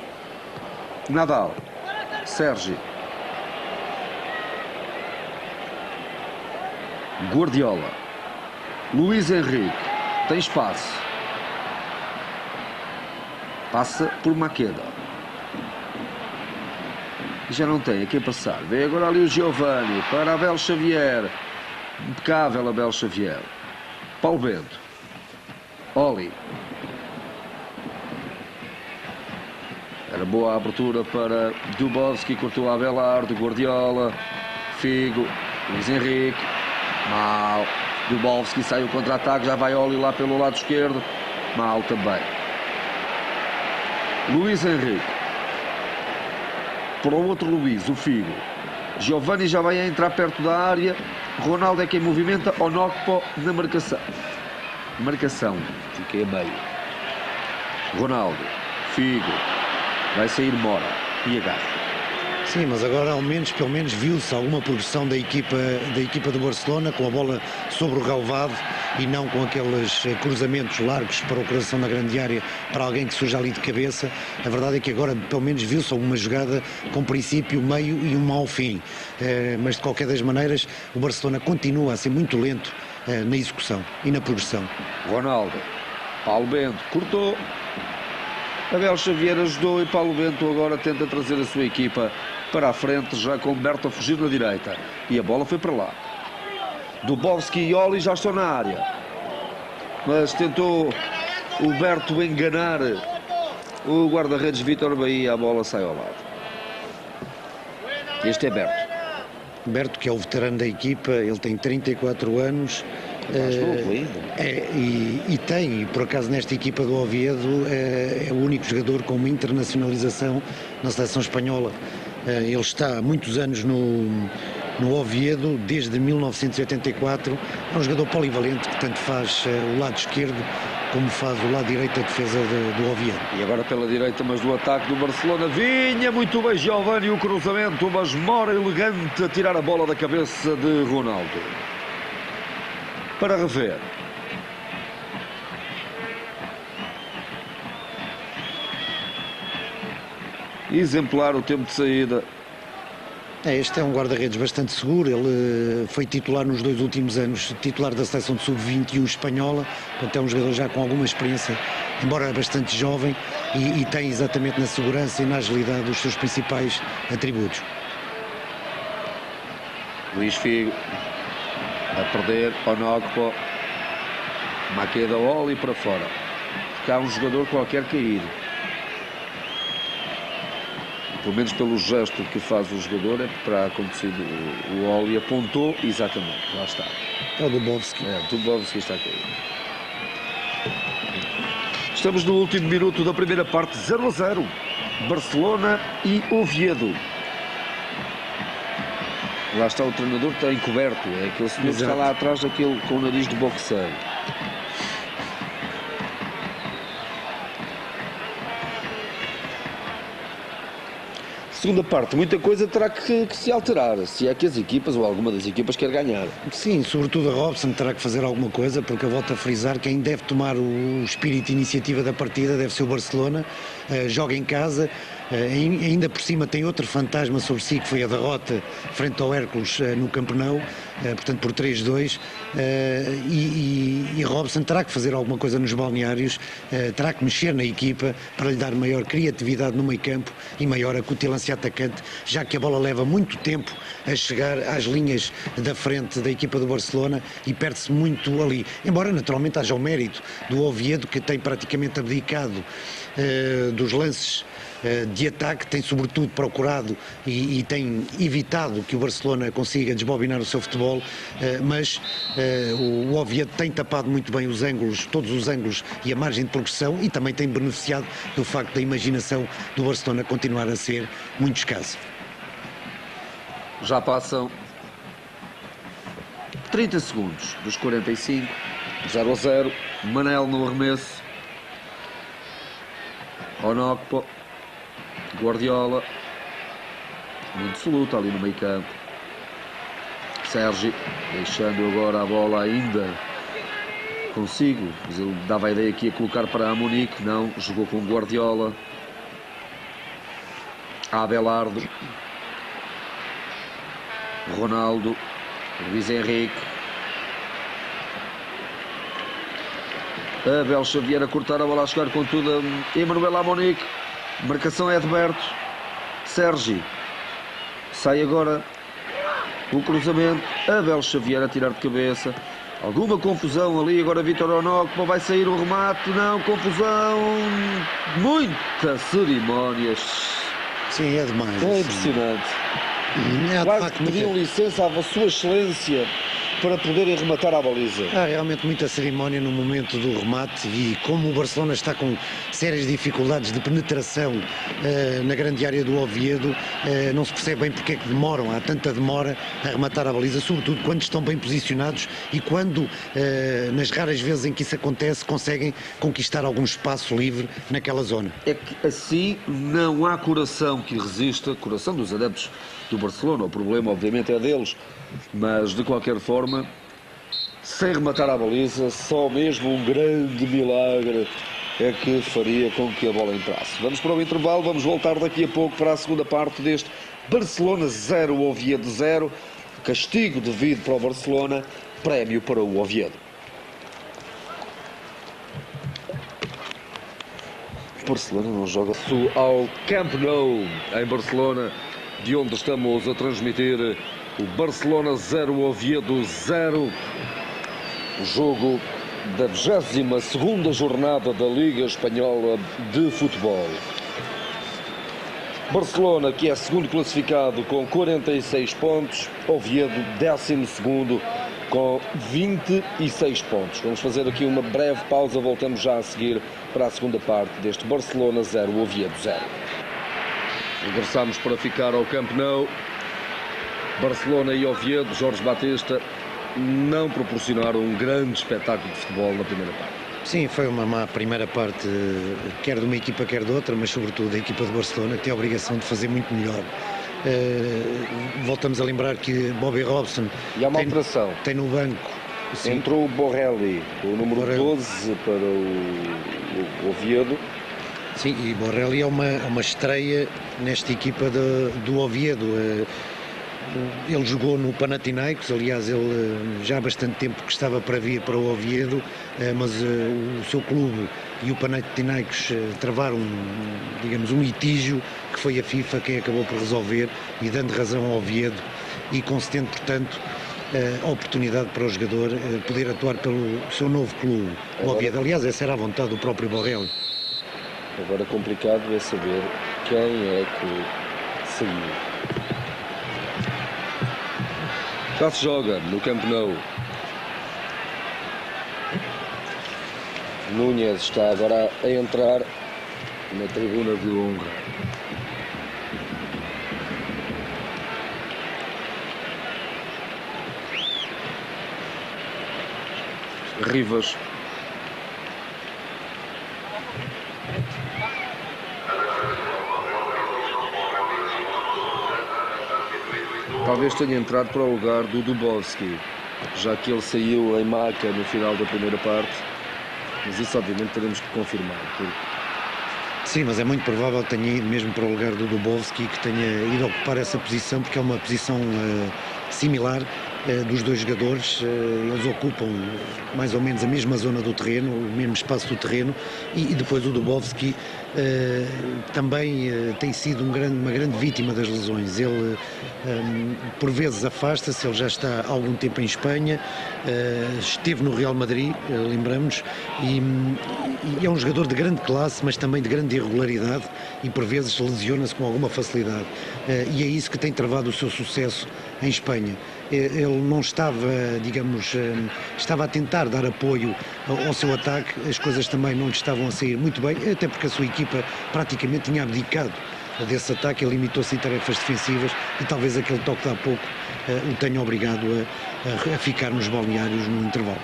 Speaker 4: Nadal. Sergi. Guardiola. Luís Henrique. Tem espaço. Passa por Maqueda. Já não tem a quem passar. Vem agora ali o Giovani para Abel Xavier. Impecável Abel Xavier. Paulo Bento. Oli. Era boa a abertura para Dubovski. Cortou a Abelardo. Guardiola. Figo. Luís Henrique. Mal. Dubovski sai o contra-ataque, já vai Oli lá pelo lado esquerdo. Mal também. Luís Henrique. Para o outro Luís, o Figo. Giovanni já vai entrar perto da área. Ronaldo é quem movimenta. Onokpo na marcação. Fiquei a meio. Ronaldo. Figo. Vai sair Mora. E agarra.
Speaker 2: Sim, mas agora pelo menos viu-se alguma progressão da equipa do Barcelona, com a bola sobre o relvado e não com aqueles cruzamentos largos para o coração da grande área para alguém que surja ali de cabeça. A verdade é que agora pelo menos viu-se alguma jogada com princípio, meio e um mau fim. Mas de qualquer das maneiras o Barcelona continua a ser muito lento na execução e na progressão.
Speaker 4: Ronaldo. Paulo Bento cortou. Abel Xavier ajudou e Paulo Bento agora tenta trazer a sua equipa para a frente, já com Berto a fugir na direita. E a bola foi para lá. Dubovski e Oli já estão na área. Mas tentou o Berto enganar o guarda-redes Vítor Bahia. A bola sai ao lado. Este é Berto.
Speaker 2: Berto, que é o veterano da equipa, ele tem 34 anos. E por acaso nesta equipa do Oviedo é o único jogador com uma internacionalização na seleção espanhola. Ele está há muitos anos no Oviedo, desde 1984. É um jogador polivalente que tanto faz o lado esquerdo como faz o lado direito da defesa do Oviedo.
Speaker 4: E agora pela direita, mas do ataque do Barcelona, vinha muito bem Giovanni, o cruzamento, mas Mora elegante a tirar a bola da cabeça de Ronaldo. Para rever. Exemplar o tempo de saída.
Speaker 2: Este é um guarda-redes bastante seguro. Ele foi titular nos 2 últimos anos, titular da seleção de sub-21 espanhola. Portanto, é um jogador já com alguma experiência, embora bastante jovem, e tem exatamente na segurança e na agilidade os seus principais atributos.
Speaker 4: Luís Figo a perder. Onokpo. Maqueda Oli para fora. Cá um jogador qualquer caído. Pelo menos pelo gesto que faz o jogador, é para acontecer. O Oli apontou exatamente. Lá está.
Speaker 2: É o Dubovski.
Speaker 4: Dubovski está caído. Estamos no último minuto da primeira parte. 0-0. Barcelona e Oviedo. Lá está o treinador, está encoberto. É aquele senhor que está lá atrás, aquele com o nariz de boxeiro. Segunda parte, muita coisa terá que se alterar, se é que as equipas ou alguma das equipas quer ganhar.
Speaker 2: Sim, sobretudo a Robson terá que fazer alguma coisa, porque eu volto a frisar, quem deve tomar o espírito de iniciativa da partida deve ser o Barcelona. Joga em casa, ainda por cima tem outro fantasma sobre si, que foi a derrota frente ao Hércules no Camp Nou, portanto por 3-2, e Robson terá que fazer alguma coisa nos balneários, terá que mexer na equipa para lhe dar maior criatividade no meio campo e maior acutilância atacante, já que a bola leva muito tempo a chegar às linhas da frente da equipa do Barcelona e perde-se muito ali, embora naturalmente haja o mérito do Oviedo, que tem praticamente abdicado dos lances de ataque, tem sobretudo procurado e tem evitado que o Barcelona consiga desbobinar o seu futebol, mas o Oviedo tem tapado muito bem os ângulos, todos os ângulos e a margem de progressão, e também tem beneficiado do facto da imaginação do Barcelona continuar a ser muito escassa.
Speaker 4: Já passam 30 segundos dos 45, 0-0, Manel no arremesso, Onokpo, Guardiola, muito soluto ali no meio campo. Sergi, deixando agora a bola ainda consigo, mas ele dava a ideia que ia colocar para a Munique, não, jogou com Guardiola. Abelardo, Ronaldo, Luís Henrique, Abel Xavier a cortar a bola, a chegar com tudo Emmanuel Munique. Marcação é de Berto. Sergi. Sai agora o cruzamento. Abel Xavier a tirar de cabeça. Alguma confusão ali. Agora Vítor Onokpo vai sair o remate. Não, confusão. Muitas cerimónias.
Speaker 2: Sim, é demais.
Speaker 1: É impressionante. Quase que pediam licença à sua excelência para poderem rematar à baliza.
Speaker 2: Há realmente muita cerimónia no momento do remate e como o Barcelona está com sérias dificuldades de penetração na grande área do Oviedo, não se percebe bem porque é que demoram, há tanta demora a rematar a baliza, sobretudo quando estão bem posicionados e quando, nas raras vezes em que isso acontece, conseguem conquistar algum espaço livre naquela zona.
Speaker 4: É que assim não há coração que resista, coração dos adeptos do Barcelona, o problema obviamente é deles, mas de qualquer forma, sem rematar a baliza, só mesmo um grande milagre é que faria com que a bola entrasse. Vamos para o intervalo, vamos voltar daqui a pouco para a segunda parte deste Barcelona 0, Oviedo 0, castigo devido para o Barcelona, prémio para o Oviedo. Barcelona não joga ao Camp Nou, em Barcelona, de onde estamos a transmitir o Barcelona 0, Oviedo 0, o jogo da 22ª jornada da Liga Espanhola de Futebol. Barcelona, que é segundo classificado com 46 pontos, Oviedo 12º com 26 pontos. Vamos fazer aqui uma breve pausa, voltamos já a seguir para a segunda parte deste Barcelona 0, Oviedo 0. Regressamos para ficar ao Camp Nou. Barcelona e Oviedo, Jorge Batista, não proporcionaram um grande espetáculo de futebol na primeira parte.
Speaker 2: Sim, foi uma má primeira parte, quer de uma equipa, quer de outra, mas sobretudo a equipa de Barcelona, que tem a obrigação de fazer muito melhor. Voltamos a lembrar que Bobby Robson
Speaker 1: E há uma alteração.
Speaker 2: tem no banco. Sim,
Speaker 1: Entrou o Borrelli, o número 12 para o Oviedo.
Speaker 2: sim, e Borrelli é uma estreia nesta equipa do Oviedo. Ele jogou no Panathinaikos, aliás, ele já há bastante tempo que estava para vir para o Oviedo, mas o seu clube e o Panathinaikos travaram, digamos, um litígio que foi a FIFA quem acabou por resolver e dando razão ao Oviedo e concedendo, portanto, a oportunidade para o jogador poder atuar pelo seu novo clube, o Oviedo. Aliás, essa era a vontade do próprio Borrelli.
Speaker 1: Agora complicado é saber quem é que saiu.
Speaker 4: Já se joga no Camp Nou.
Speaker 1: Núñez está agora a entrar na tribuna de honra.
Speaker 4: Rivas. Talvez tenha entrado para o lugar do Dubovski, já que ele saiu em maca no final da primeira parte, mas isso obviamente teremos que confirmar.
Speaker 2: Sim, mas é muito provável que tenha ido mesmo para o lugar do Dubovski, que tenha ido ocupar essa posição, porque é uma posição similar dos dois jogadores. Eles ocupam mais ou menos a mesma zona do terreno, o mesmo espaço do terreno, e depois o Dubovski também tem sido uma grande vítima das lesões. Ele por vezes afasta-se, ele já está há algum tempo em Espanha, esteve no Real Madrid, lembramos, e é um jogador de grande classe, mas também de grande irregularidade e por vezes lesiona-se com alguma facilidade. E é isso que tem travado o seu sucesso em Espanha. Ele não estava, digamos, estava a tentar dar apoio ao seu ataque, as coisas também não lhe estavam a sair muito bem, até porque a sua equipa praticamente tinha abdicado desse ataque, ele limitou-se em tarefas defensivas e talvez aquele toque de há pouco o tenha obrigado a ficar nos balneários no intervalo.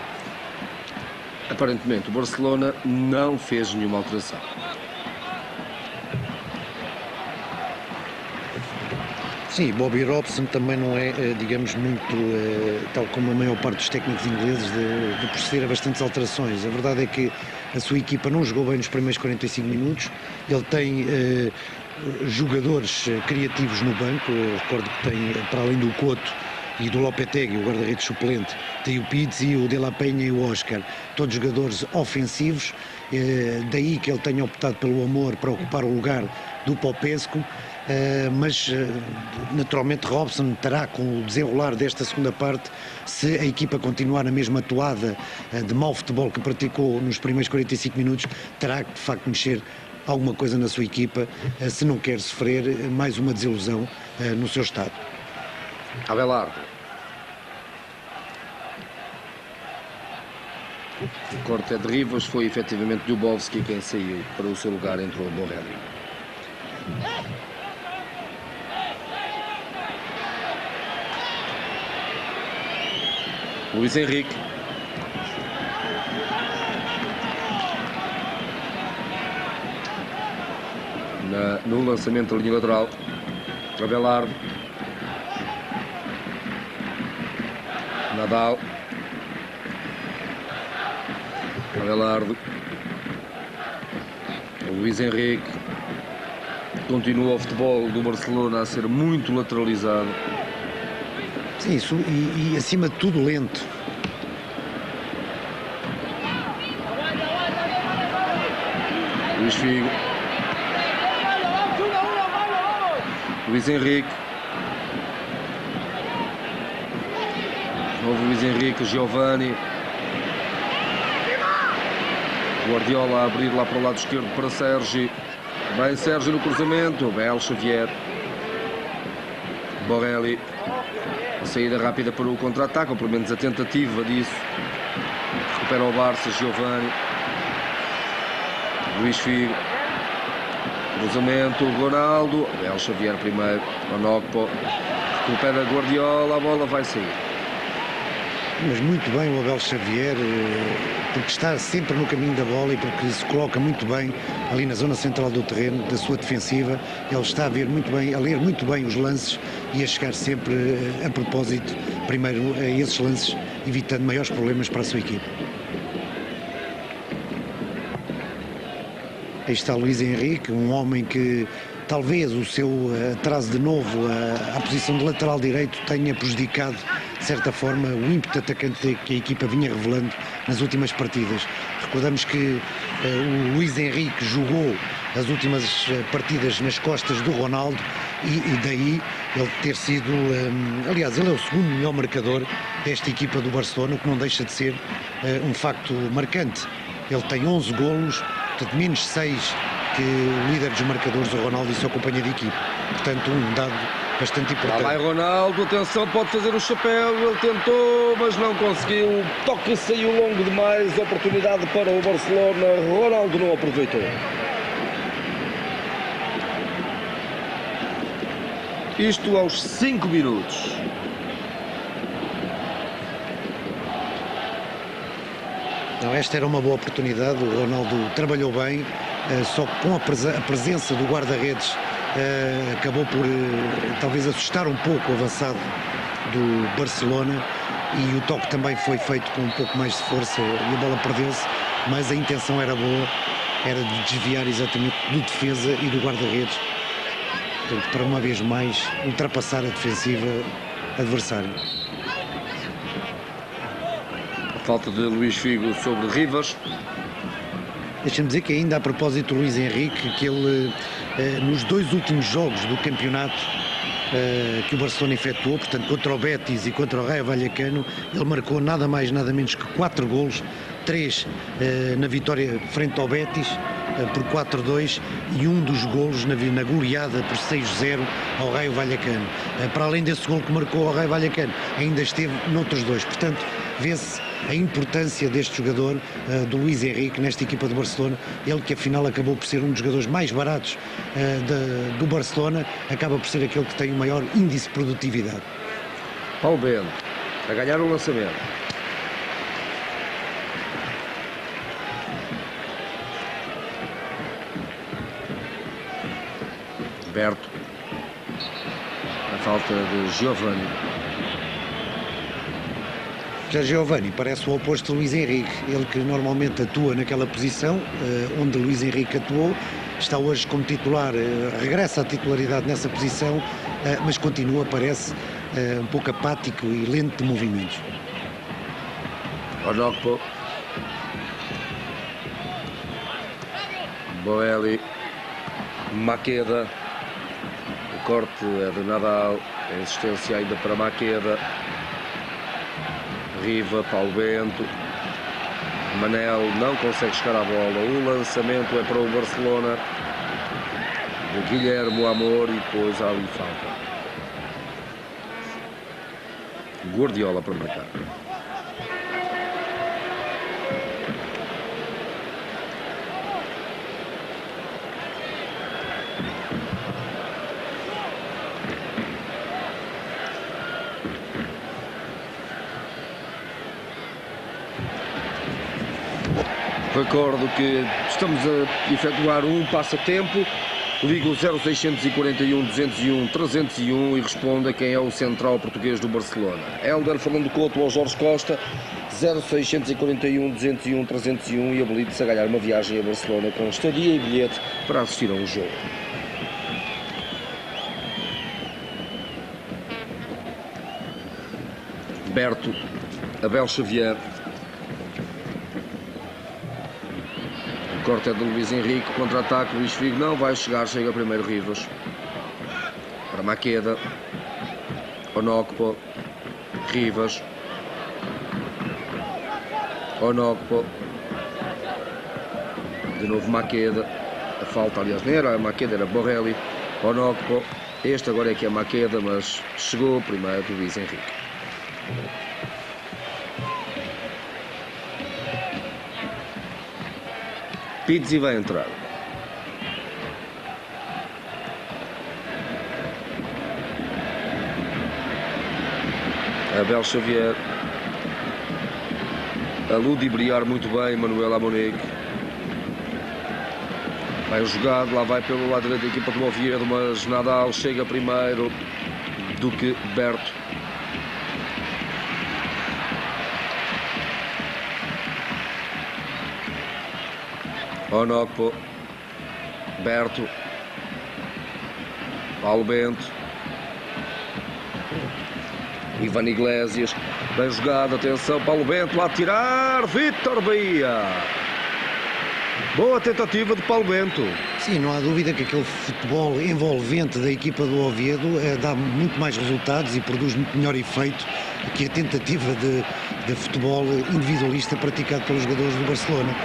Speaker 4: Aparentemente o Barcelona não fez nenhuma alteração.
Speaker 2: Sim, Bobby Robson também não é, digamos, muito, tal como a maior parte dos técnicos ingleses, de proceder a bastantes alterações. A verdade é que a sua equipa não jogou bem nos primeiros 45 minutos, ele tem jogadores criativos no banco. Eu recordo que tem, para além do Couto e do Lopetegui, o guarda-redes suplente, tem o Pizzi, o De La Penha e o Oscar, todos jogadores ofensivos, daí que ele tenha optado pelo Amor para ocupar o lugar do Popescu. Mas naturalmente Robson terá, com o desenrolar desta segunda parte, se a equipa continuar na mesma toada de mau futebol que praticou nos primeiros 45 minutos, terá que de facto mexer alguma coisa na sua equipa, se não quer sofrer mais uma desilusão no seu estado.
Speaker 4: Abelardo. O corte é de Rivas, foi efetivamente Dubovski quem saiu. Para o seu lugar entrou Borrelli. Luís Henrique. No lançamento da linha lateral. Abelardo. Nadal. Abelardo. Luís Henrique. Continua o futebol do Barcelona a ser muito lateralizado.
Speaker 2: Sim, isso, e acima de tudo lento.
Speaker 4: Luís Figo. Luís Henrique. Novo Luís Henrique, Giovani. Guardiola a abrir lá para o lado esquerdo para Sérgio. Bem, Sérgio no cruzamento. Bel Xavier. Borrelli. A saída rápida para o contra-ataque, ou pelo menos a tentativa disso. Recupera o Barça, Giovani. Luís Figo. Cruzamento, Ronaldo. Bel Xavier primeiro. Onokpo. Recupera Guardiola, a bola vai sair.
Speaker 2: Mas muito bem o Abel Xavier, porque está sempre no caminho da bola e porque se coloca muito bem ali na zona central do terreno, da sua defensiva. Ele está a ver muito bem, a ler muito bem os lances e a chegar sempre a propósito, primeiro a esses lances, evitando maiores problemas para a sua equipe. Aí está Luís Henrique, um homem que talvez o seu atraso de novo à posição de lateral direito tenha prejudicado, de certa forma, o ímpeto atacante que a equipa vinha revelando nas últimas partidas. Recordamos que o Luís Henrique jogou as últimas partidas nas costas do Ronaldo e daí ele ter sido, aliás, ele é o segundo melhor marcador desta equipa do Barcelona, o que não deixa de ser um facto marcante. Ele tem 11 golos, portanto menos 6 que o líder dos marcadores, o Ronaldo, e sua companhia de equipe. Portanto, um dado bastante importante.
Speaker 4: Lá vai Ronaldo, atenção, pode fazer o chapéu, ele tentou, mas não conseguiu. O toque saiu longo demais, oportunidade para o Barcelona, Ronaldo não aproveitou. Isto aos 5 minutos.
Speaker 2: Não, esta era uma boa oportunidade, o Ronaldo trabalhou bem, só que com a presença do guarda-redes acabou por talvez assustar um pouco o avançado do Barcelona e o toque também foi feito com um pouco mais de força e a bola perdeu-se, mas a intenção era boa, era de desviar exatamente do defesa e do guarda-redes, portanto, para uma vez mais ultrapassar a defensiva adversária.
Speaker 4: Falta de Luís Figo sobre Rivas.
Speaker 2: Deixa-me dizer que ainda a propósito do Luís Henrique, que ele nos 2 últimos jogos do campeonato que o Barcelona efetuou, portanto contra o Betis e contra o Rayo Vallecano, ele marcou nada mais nada menos que 4 golos, 3 na vitória frente ao Betis por 4-2 e um dos golos na goleada por 6-0 ao Rayo Vallecano. Para além desse golo que marcou ao Rayo Vallecano, ainda esteve noutros 2, portanto vê-se a importância deste jogador, do Luís Henrique, nesta equipa do Barcelona. Ele que afinal acabou por ser um dos jogadores mais baratos do Barcelona, acaba por ser aquele que tem o maior índice de produtividade.
Speaker 4: Paulo Bento a ganhar o lançamento. Berto. A falta de Giovani.
Speaker 2: Já Giovani parece o oposto de Luís Henrique, ele que normalmente atua naquela posição onde Luís Henrique atuou, está hoje como titular, regressa à titularidade nessa posição, mas continua, parece, um pouco apático e lento de movimentos.
Speaker 4: Onokpo. Boeli. Maqueda. O corte é de Nadal, a assistência ainda para Maqueda. Riva, Paulo Bento, Manel não consegue chegar à bola, o lançamento é para o Barcelona, de Guilherme Amor e depois há ali falta. Guardiola para marcar. Recordo que estamos a efetuar um passatempo. Liga o 0641 201 301 e responda quem é o central português do Barcelona. Hélder Fernando Couto ou Jorge Costa, 0641 201 301 e habilite-se a ganhar uma viagem a Barcelona com estadia e bilhete para assistir a um jogo. Berto, Abel Xavier. O corte é do Luís Henrique, contra-ataque, Luís Figo não vai chegar, chega primeiro Rivas. Para Maqueda, Onokpo, Rivas, Onokpo, de novo Maqueda, a falta aliás não era a Maqueda, era Borrelli, Onokpo, este agora é que é Maqueda, mas chegou primeiro Luís Henrique. Pizzi vai entrar. Abel Xavier. A ludibriar muito bem Manuel Amunique. Vai jogado, lá vai pelo lado direito da equipa do Oviedo, mas Nadal chega primeiro do que Berto. Onokpo, Berto, Paulo Bento, Ivan Iglesias, bem jogado, atenção, Paulo Bento lá a tirar, Vítor Bahia. Boa tentativa de Paulo Bento.
Speaker 2: Sim, não há dúvida que aquele futebol envolvente da equipa do Oviedo dá muito mais resultados e produz muito melhor efeito que a tentativa de futebol individualista praticado pelos jogadores do Barcelona.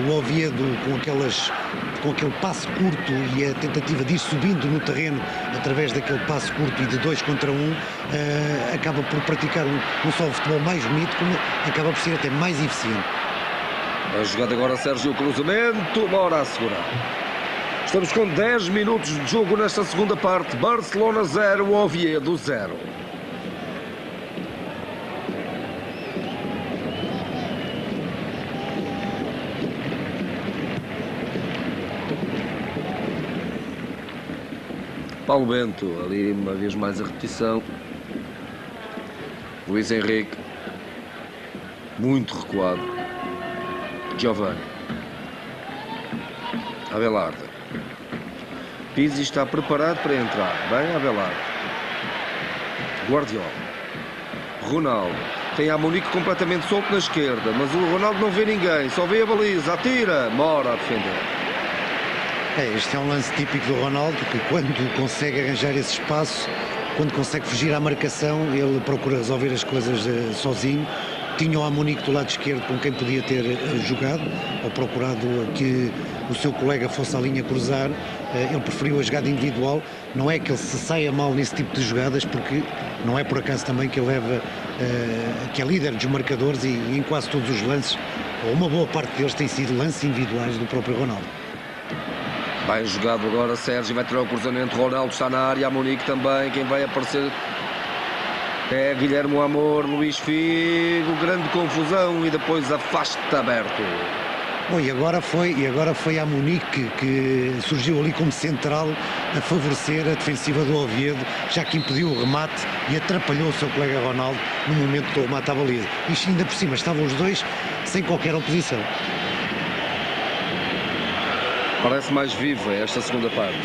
Speaker 2: O Oviedo com aquele passe curto e a tentativa de ir subindo no terreno através daquele passe curto e de 2 contra 1 acaba por praticar não só o futebol mais bonito, como acaba por ser até mais eficiente.
Speaker 4: A jogada agora Sérgio, cruzamento, bora a segurar. Estamos com 10 minutos de jogo nesta segunda parte. Barcelona 0, Oviedo 0. Paulo Bento, ali uma vez mais a repetição. Luís Henrique, muito recuado. Giovanni. Abelardo. Pizzi está preparado para entrar. Bem, Abelardo. Guardiola. Ronaldo. Tem a Munique completamente solto na esquerda, mas o Ronaldo não vê ninguém, só vê a baliza. Atira. Mora a defender.
Speaker 2: Este é um lance típico do Ronaldo, que quando consegue arranjar esse espaço, quando consegue fugir à marcação, ele procura resolver as coisas sozinho. Tinha o Amunique do lado esquerdo com quem podia ter jogado, ou procurado que o seu colega fosse à linha cruzar. Ele preferiu a jogada individual. Não é que ele se saia mal nesse tipo de jogadas, porque não é por acaso também que ele leva, que é líder dos marcadores e em quase todos os lances, ou uma boa parte deles tem sido lances individuais do próprio Ronaldo.
Speaker 4: Bem jogado agora Sérgio, vai tirar o cruzamento, Ronaldo está na área, a Munique também, quem vai aparecer é Guilherme Amor, Luís Figo, grande confusão e depois afasta Berto.
Speaker 2: Bom, e agora foi a Munique que surgiu ali como central a favorecer a defensiva do Oviedo, já que impediu o remate e atrapalhou o seu colega Ronaldo no momento do remate à baliza. E ainda por cima estavam os dois sem qualquer oposição.
Speaker 4: Parece mais viva esta segunda parte.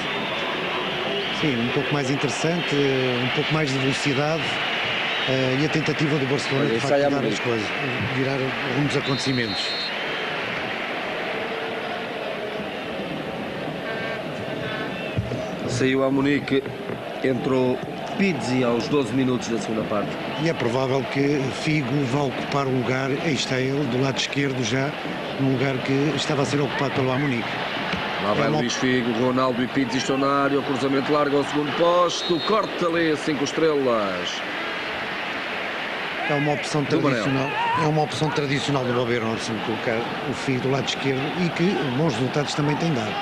Speaker 2: Sim, um pouco mais interessante, um pouco mais de velocidade e a tentativa do Barcelona de facto dar as coisas, virar alguns acontecimentos.
Speaker 4: Saiu a Munique, entrou Pizzi aos 12 minutos da segunda parte.
Speaker 2: E é provável que Figo vá ocupar o lugar, aí está ele, do lado esquerdo já, num lugar que estava a ser ocupado pelo Amunique.
Speaker 4: Lá vai Luís Figo, Ronaldo e Pizzi estão na área, o cruzamento larga ao segundo posto, corta ali 5 estrelas.
Speaker 2: É uma opção tradicional, do Bobby Robson colocar o Figo do lado esquerdo e que bons resultados também tem dado.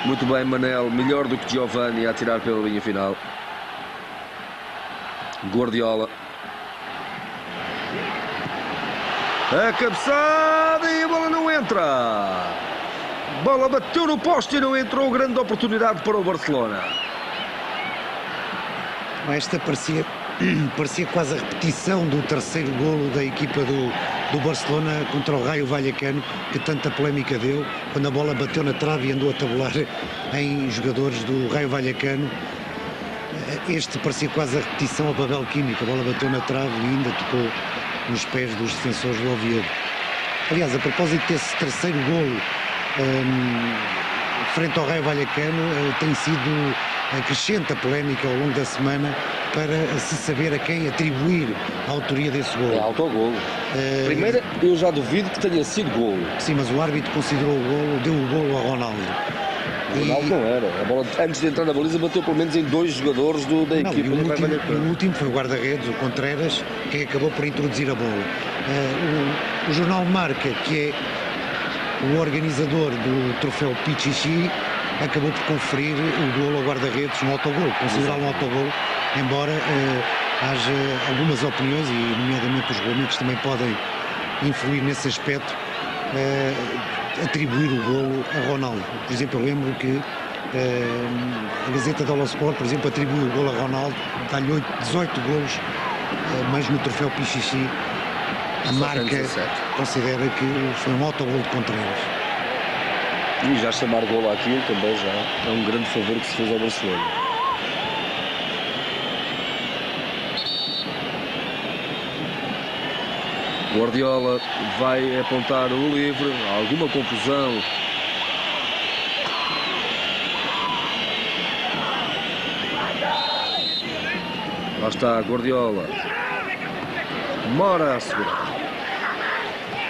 Speaker 4: Muito bem, Manel, melhor do que Giovanni a tirar pela linha final. Guardiola. A cabeçada e a bola não entra. Bola bateu no poste e não entrou. Grande oportunidade para o Barcelona.
Speaker 2: Esta parecia quase a repetição do terceiro golo da equipa do Barcelona contra o Raio Vallecano, que tanta polémica deu, quando a bola bateu na trave e andou a tabular em jogadores do Raio Vallecano. Este parecia quase a repetição ao Papel Químico. A bola bateu na trave e ainda tocou nos pés dos defensores do Oviedo. Aliás, a propósito desse terceiro golo frente ao Raio Vallecano, tem sido crescente a polémica ao longo da semana para se saber a quem atribuir a autoria desse golo.
Speaker 1: É autogolo. Primeiro, eu já duvido que tenha sido golo.
Speaker 2: Sim, mas o árbitro considerou o golo, deu o golo a Ronaldo.
Speaker 1: O Ronaldo não era. A bola, antes de entrar na baliza, bateu pelo menos em 2 jogadores da equipa do Raio Vallecano.
Speaker 2: O último foi o guarda-redes, o Contreras, que acabou por introduzir a bola. O jornal Marca, que é o organizador do troféu Pichichi, acabou por conferir o golo ao guarda-redes, um autogolo, considerar um autogolo, embora haja algumas opiniões, e nomeadamente os regulamentos também podem influir nesse aspecto, atribuir o golo a Ronaldo. Por exemplo, eu lembro que a Gazeta dello Sport, por exemplo, atribuiu o golo a Ronaldo, dá-lhe 18 golos, mas no troféu Pichichi a Marca considera que foi um autogolo de Contreras.
Speaker 1: E já chamar golo àquilo também já é um grande favor que se fez ao Barcelona.
Speaker 4: Guardiola vai apontar o livre. Alguma confusão. Lá está Guardiola. Mora a segurar.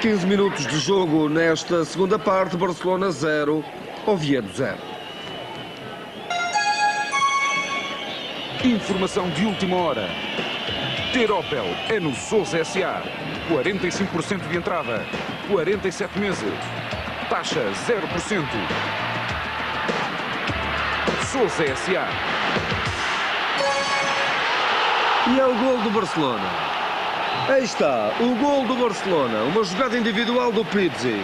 Speaker 4: 15 minutos de jogo nesta segunda parte. Barcelona 0, Oviedo 0.
Speaker 3: Informação de última hora. Ter Opel é no Sousa S.A. 45% de entrada, 47 meses. Taxa 0%. Sousa S.A.
Speaker 4: E é o gol do Barcelona. Aí está, o gol do Barcelona. Uma jogada individual do Pizzi,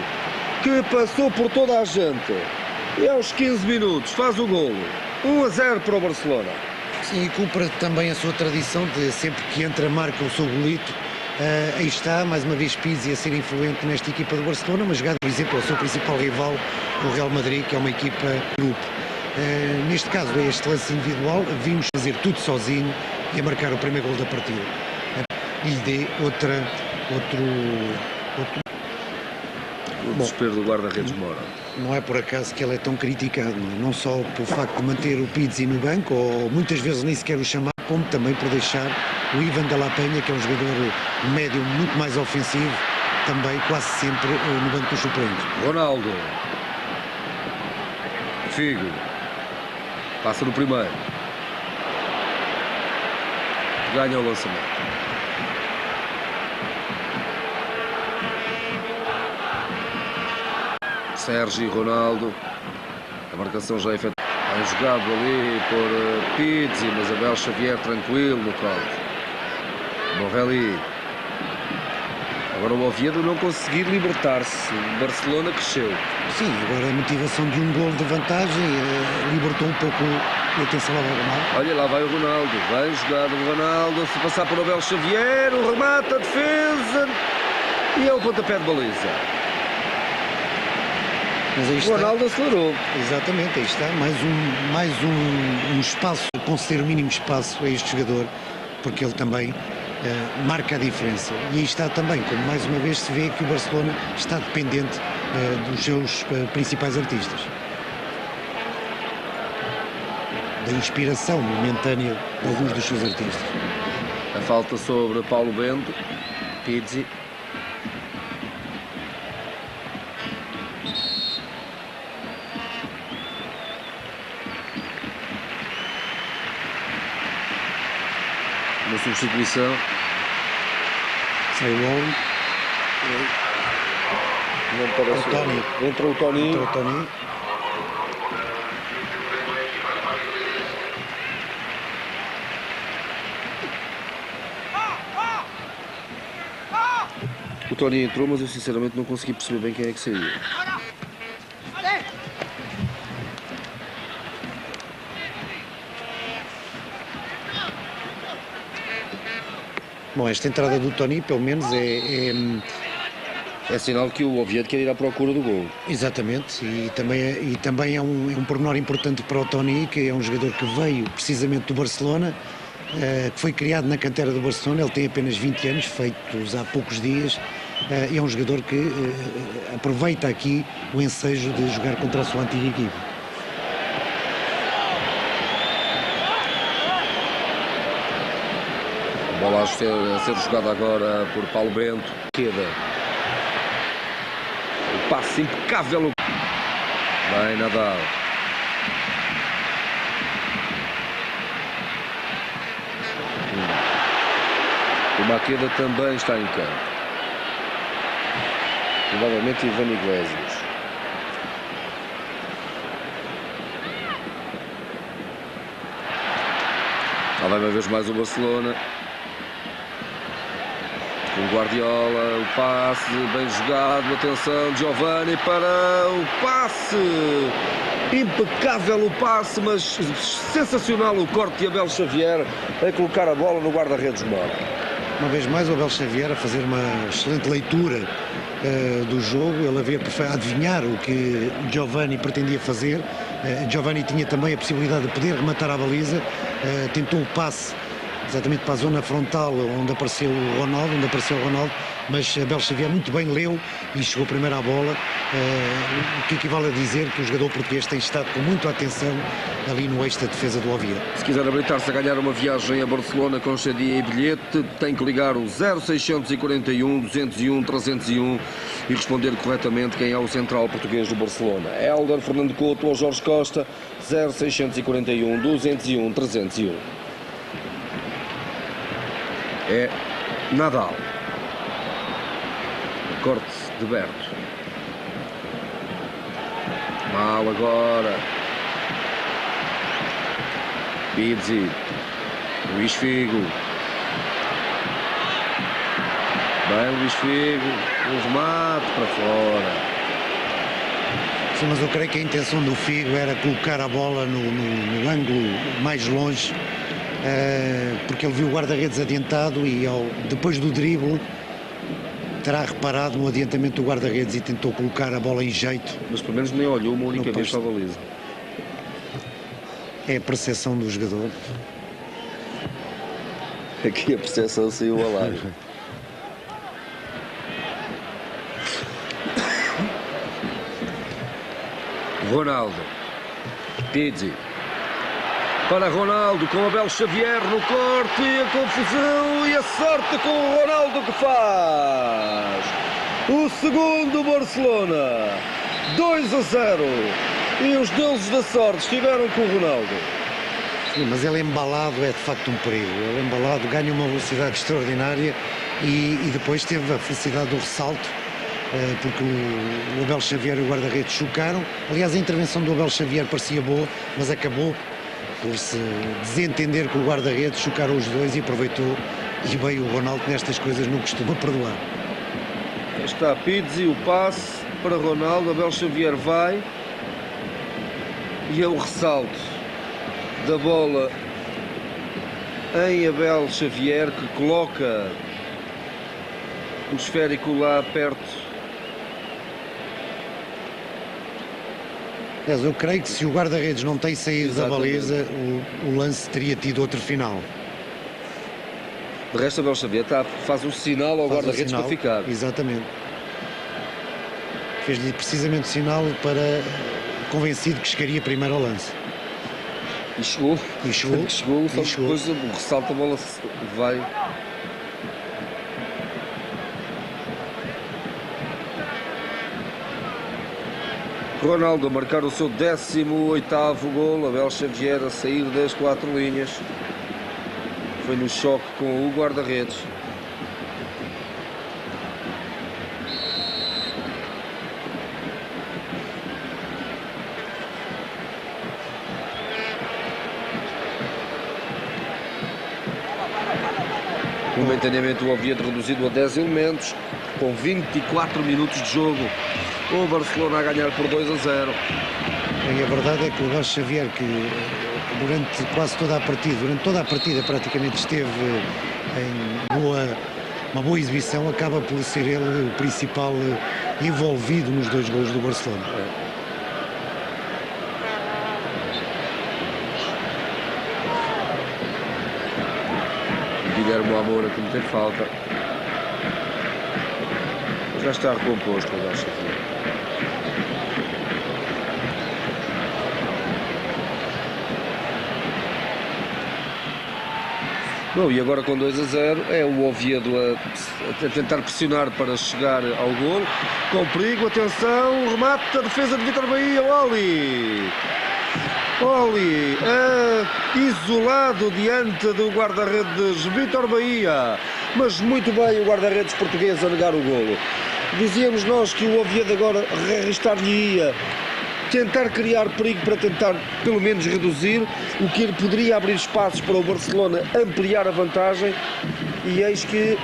Speaker 4: que passou por toda a gente. E aos 15 minutos faz o gol. 1-0 para o Barcelona.
Speaker 2: Sim, e cumpre também a sua tradição de sempre que entra marca o seu golito. Aí está, mais uma vez Pizzi a ser influente nesta equipa do Barcelona, mas jogando, por exemplo, ao seu principal rival, o Real Madrid, que é uma equipa grupo. Neste caso, é este lance individual, vimos fazer tudo sozinho e a marcar o primeiro gol da partida. E lhe dê outro...
Speaker 4: O desespero do guarda-redes Mora.
Speaker 2: Não é por acaso que ele é tão criticado, não só pelo facto de manter o Pizzi no banco, ou muitas vezes nem sequer o chamar, como também por deixar o Ivan de la Penha, que é um jogador médio muito mais ofensivo, também quase sempre no banco dos suplentes.
Speaker 4: Ronaldo. Figo. Passa no primeiro. Ganha o lançamento. Sérgio e Ronaldo. A marcação já é efetuada. É jogado ali por Pizzi, mas Abel Xavier tranquilo no corte. Morelli. Agora o Oviedo não conseguir libertar-se. O Barcelona cresceu.
Speaker 2: Sim, agora a motivação de um gol de vantagem libertou um pouco a atenção ao Ronaldo.
Speaker 4: Olha, lá vai o Ronaldo. Bem jogado o Ronaldo. Se passar por Abel Xavier, o remate, a defesa. E é o pontapé de baliza.
Speaker 2: Mas aí está.
Speaker 4: O Ronaldo acelerou.
Speaker 2: Exatamente, aí está. Mais um espaço, conceder o mínimo espaço a este jogador, porque ele também marca a diferença. E aí está também, como mais uma vez se vê que o Barcelona está dependente dos seus principais artistas. Da inspiração momentânea de alguns dos seus artistas.
Speaker 4: A falta sobre Paulo Bento. Pizzi. Uma substituição.
Speaker 2: Sai o Owen.
Speaker 1: Não parece
Speaker 2: O Tony.
Speaker 1: Entra o Tony.
Speaker 2: Entra o Tony.
Speaker 1: O
Speaker 4: Tony entrou, mas eu sinceramente não consegui perceber bem quem é que saiu.
Speaker 2: Bom, esta entrada do Tony, pelo menos,
Speaker 4: É sinal que o Oviedo quer ir à procura do gol.
Speaker 2: exatamente, e também é um pormenor importante para o Tony, que é um jogador que veio precisamente do Barcelona, que foi criado na cantera do Barcelona. Ele tem apenas 20 anos, feitos há poucos dias, e é um jogador que aproveita aqui o ensejo de jogar contra a sua antiga equipe.
Speaker 4: Bola a ser jogada agora por Paulo Bento. Queda. O passe impecável. Bem, Nadal. O Maqueda também está em campo. Provavelmente Ivan Iglesias. Lá vai uma vez mais o Barcelona. O Guardiola, o passe bem jogado, atenção, Giovani para o passe, impecável o passe, mas sensacional o corte de Abel Xavier a colocar a bola no guarda-redes Mora.
Speaker 2: Uma vez mais o Abel Xavier a fazer uma excelente leitura do jogo. Ele havia a adivinhar o que o Giovani pretendia fazer. Giovani tinha também a possibilidade de poder rematar a baliza, tentou o passe exatamente para a zona frontal onde apareceu o Ronaldo, mas Abel Xavier muito bem leu e chegou primeiro à bola, o que equivale a dizer que o jogador português tem estado com muita atenção ali no eixo da defesa do Oviedo.
Speaker 4: Se quiser habilitar-se a ganhar uma viagem a Barcelona com estadia e bilhete, tem que ligar o 0641 201 301 e responder corretamente quem é o central português do Barcelona. Hélder, Fernando Couto ou Jorge Costa, 0641 201 301. É Nadal. Corte de Berto. Mal agora. Pizzi. Luís Figo. Bem, Luís Figo. O remate para fora.
Speaker 2: Sim, mas eu creio que a intenção do Figo era colocar a bola no ângulo mais longe, porque ele viu o guarda-redes adiantado e depois do drible terá reparado no adiantamento do guarda-redes e tentou colocar a bola em jeito.
Speaker 4: Mas pelo menos nem olhou uma única vez para a baliza.
Speaker 2: É a percepção do jogador.
Speaker 4: Aqui a percepção saiu ao lado. Ronaldo. Pizzi. Para Ronaldo com Abel Xavier no corte e a confusão e a sorte com o Ronaldo que faz o segundo Barcelona, 2-0, e os deuses da sorte estiveram com o Ronaldo.
Speaker 2: Sim, mas ele embalado é de facto um perigo. Ele embalado ganha uma velocidade extraordinária e depois teve a felicidade do ressalto, porque o Abel Xavier e o guarda-redes chocaram. Aliás, a intervenção do Abel Xavier parecia boa, mas acabou por se desentender com o guarda-redes, chocaram os dois e aproveitou, e bem, o Ronaldo nestas coisas não costuma perdoar.
Speaker 4: Está Pizzi, o passe para Ronaldo, Abel Xavier vai e é o ressalto da bola em Abel Xavier, que coloca o esférico lá perto.
Speaker 2: Mas eu creio que se o guarda-redes não tem saído da baliza, o lance teria tido outro final.
Speaker 4: De resto, Abel Xavier faz um sinal ao guarda-redes para ficar.
Speaker 2: Exatamente. Fez-lhe precisamente o sinal para convencido que chegaria primeiro ao lance.
Speaker 4: E chegou.
Speaker 2: Chegou.
Speaker 4: Só que depois o ressalto, a bola vai. Ronaldo a marcar o seu 18º golo. Abel Xavier a sair das 4 linhas. Foi no choque com o guarda-redes. Momentaneamente o Oviedo reduzido a 10 elementos, com 24 minutos de jogo. O Barcelona a ganhar por 2-0.
Speaker 2: E a verdade é que o Jorge Xavier, que durante quase toda a partida, durante toda a partida praticamente esteve em uma boa exibição, acaba por ser ele o principal envolvido nos 2 golos do Barcelona.
Speaker 4: Guilherme Amor a cometer falta. Já está recomposto o Jorge Xavier. Bom, e agora com 2-0 é o Oviedo a tentar pressionar para chegar ao golo. Com perigo, atenção, o remate da defesa de Vítor Bahia, Oli, isolado diante do guarda-redes Vítor Bahia, mas muito bem o guarda-redes português a negar o golo. Dizíamos nós que o Oviedo agora arriscar-lhe-ia, tentar criar perigo para tentar pelo menos reduzir, o que ele poderia abrir espaços para o Barcelona ampliar a vantagem, e eis que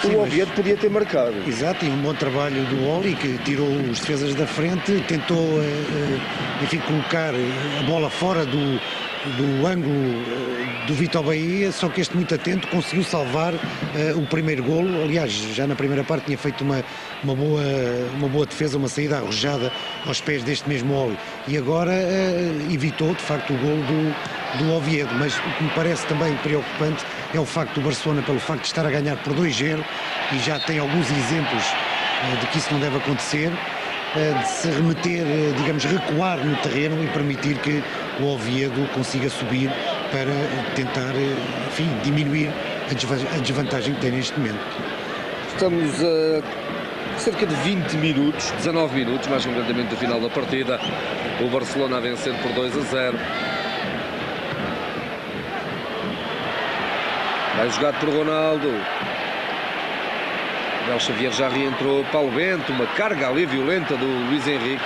Speaker 4: o Oviedo podia ter marcado.
Speaker 2: Exato, e um bom trabalho do Oli, que tirou os defesas da frente, tentou enfim, colocar a bola fora do ângulo do Vítor Bahia, só que este muito atento conseguiu salvar o primeiro golo. Aliás, já na primeira parte tinha feito uma boa defesa, uma saída arrojada aos pés deste mesmo Oli, e agora evitou de facto o golo do Oviedo. Mas o que me parece também preocupante é o facto do Barcelona, pelo facto de estar a ganhar por 2-0, e já tem alguns exemplos de que isso não deve acontecer, de se remeter, digamos, recuar no terreno e permitir que o Oviedo consiga subir para tentar, enfim, diminuir a desvantagem que tem neste momento.
Speaker 4: Estamos a cerca de 20 minutos, 19 minutos, mais concretamente do final da partida. O Barcelona a vencer por 2-0. Vai jogado por Ronaldo. Abel Xavier já reentrou. Paulo Bento, uma carga ali violenta do Luís Henrique.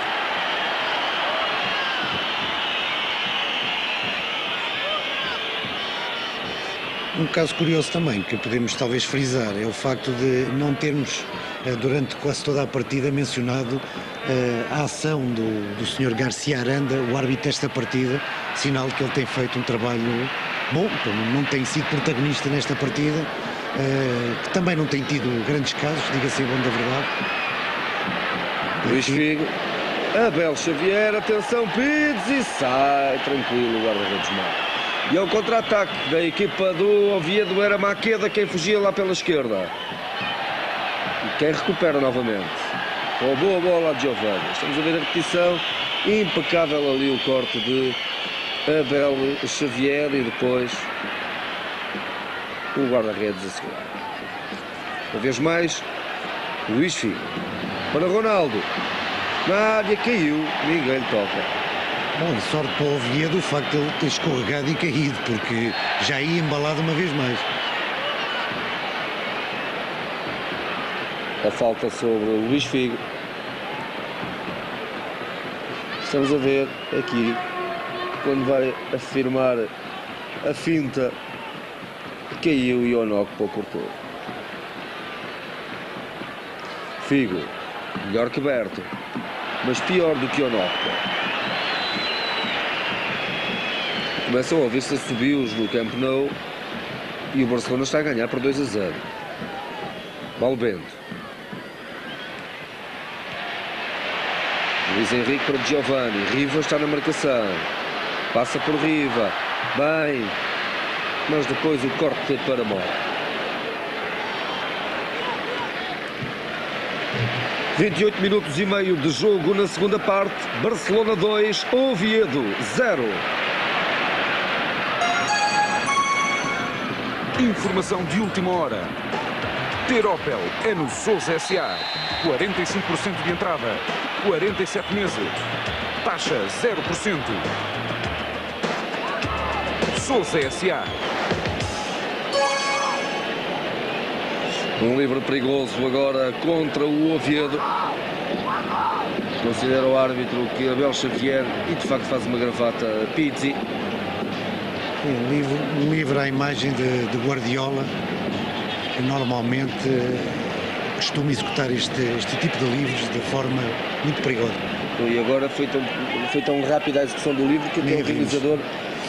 Speaker 2: Um caso curioso também, que podemos talvez frisar, é o facto de não termos, durante quase toda a partida, mencionado a ação do Sr. Garcia Aranda, o árbitro desta partida, sinal de que ele tem feito um trabalho bom, não tem sido protagonista nesta partida, que também não tem tido grandes casos, diga-se bom da verdade.
Speaker 4: Luís Figo, Abel Xavier, atenção, Pires, e sai tranquilo o guarda-redes mal. E é o contra-ataque da equipa do Oviedo, era Maqueda quem fugia lá pela esquerda. E quem recupera novamente. Com a boa bola de Giovanni. Estamos a ver a repetição. Impecável ali o corte de Abel Xavier e depois o guarda-redes a segurar. Uma vez mais, Luís Figo. Para Ronaldo. Na área caiu, ninguém lhe toca.
Speaker 2: Bom, e sorte para o Oviedo o facto de ele ter escorregado e caído, porque já ia embalado uma vez mais.
Speaker 4: A falta sobre o Luís Figo. Estamos a ver aqui, quando vai afirmar a finta, caiu e Ionok para o cortou. Figo, melhor que Berto, mas pior do que Ionok. Começam a ouvir-se assobios no Camp Nou e o Barcelona está a ganhar por 2-0. Paulo Bento. Luís Henrique para Giovanni. Riva está na marcação. Passa por Riva. Bem. Mas depois o corte para Mora. 28 minutos e meio de jogo na segunda parte. Barcelona 2, Oviedo 0.
Speaker 3: Informação de última hora. Ter Opel é no Sousa S.A. 45% de entrada, 47 meses. Taxa 0%. Sousa S.A.
Speaker 4: Um livre perigoso agora contra o Oviedo. Considera o árbitro que Abel Xavier, e de facto faz uma gravata Pizzi.
Speaker 2: Um livro à imagem de Guardiola, que normalmente costuma executar este tipo de livros de forma muito perigosa.
Speaker 4: E agora foi tão rápida a execução do livro que até o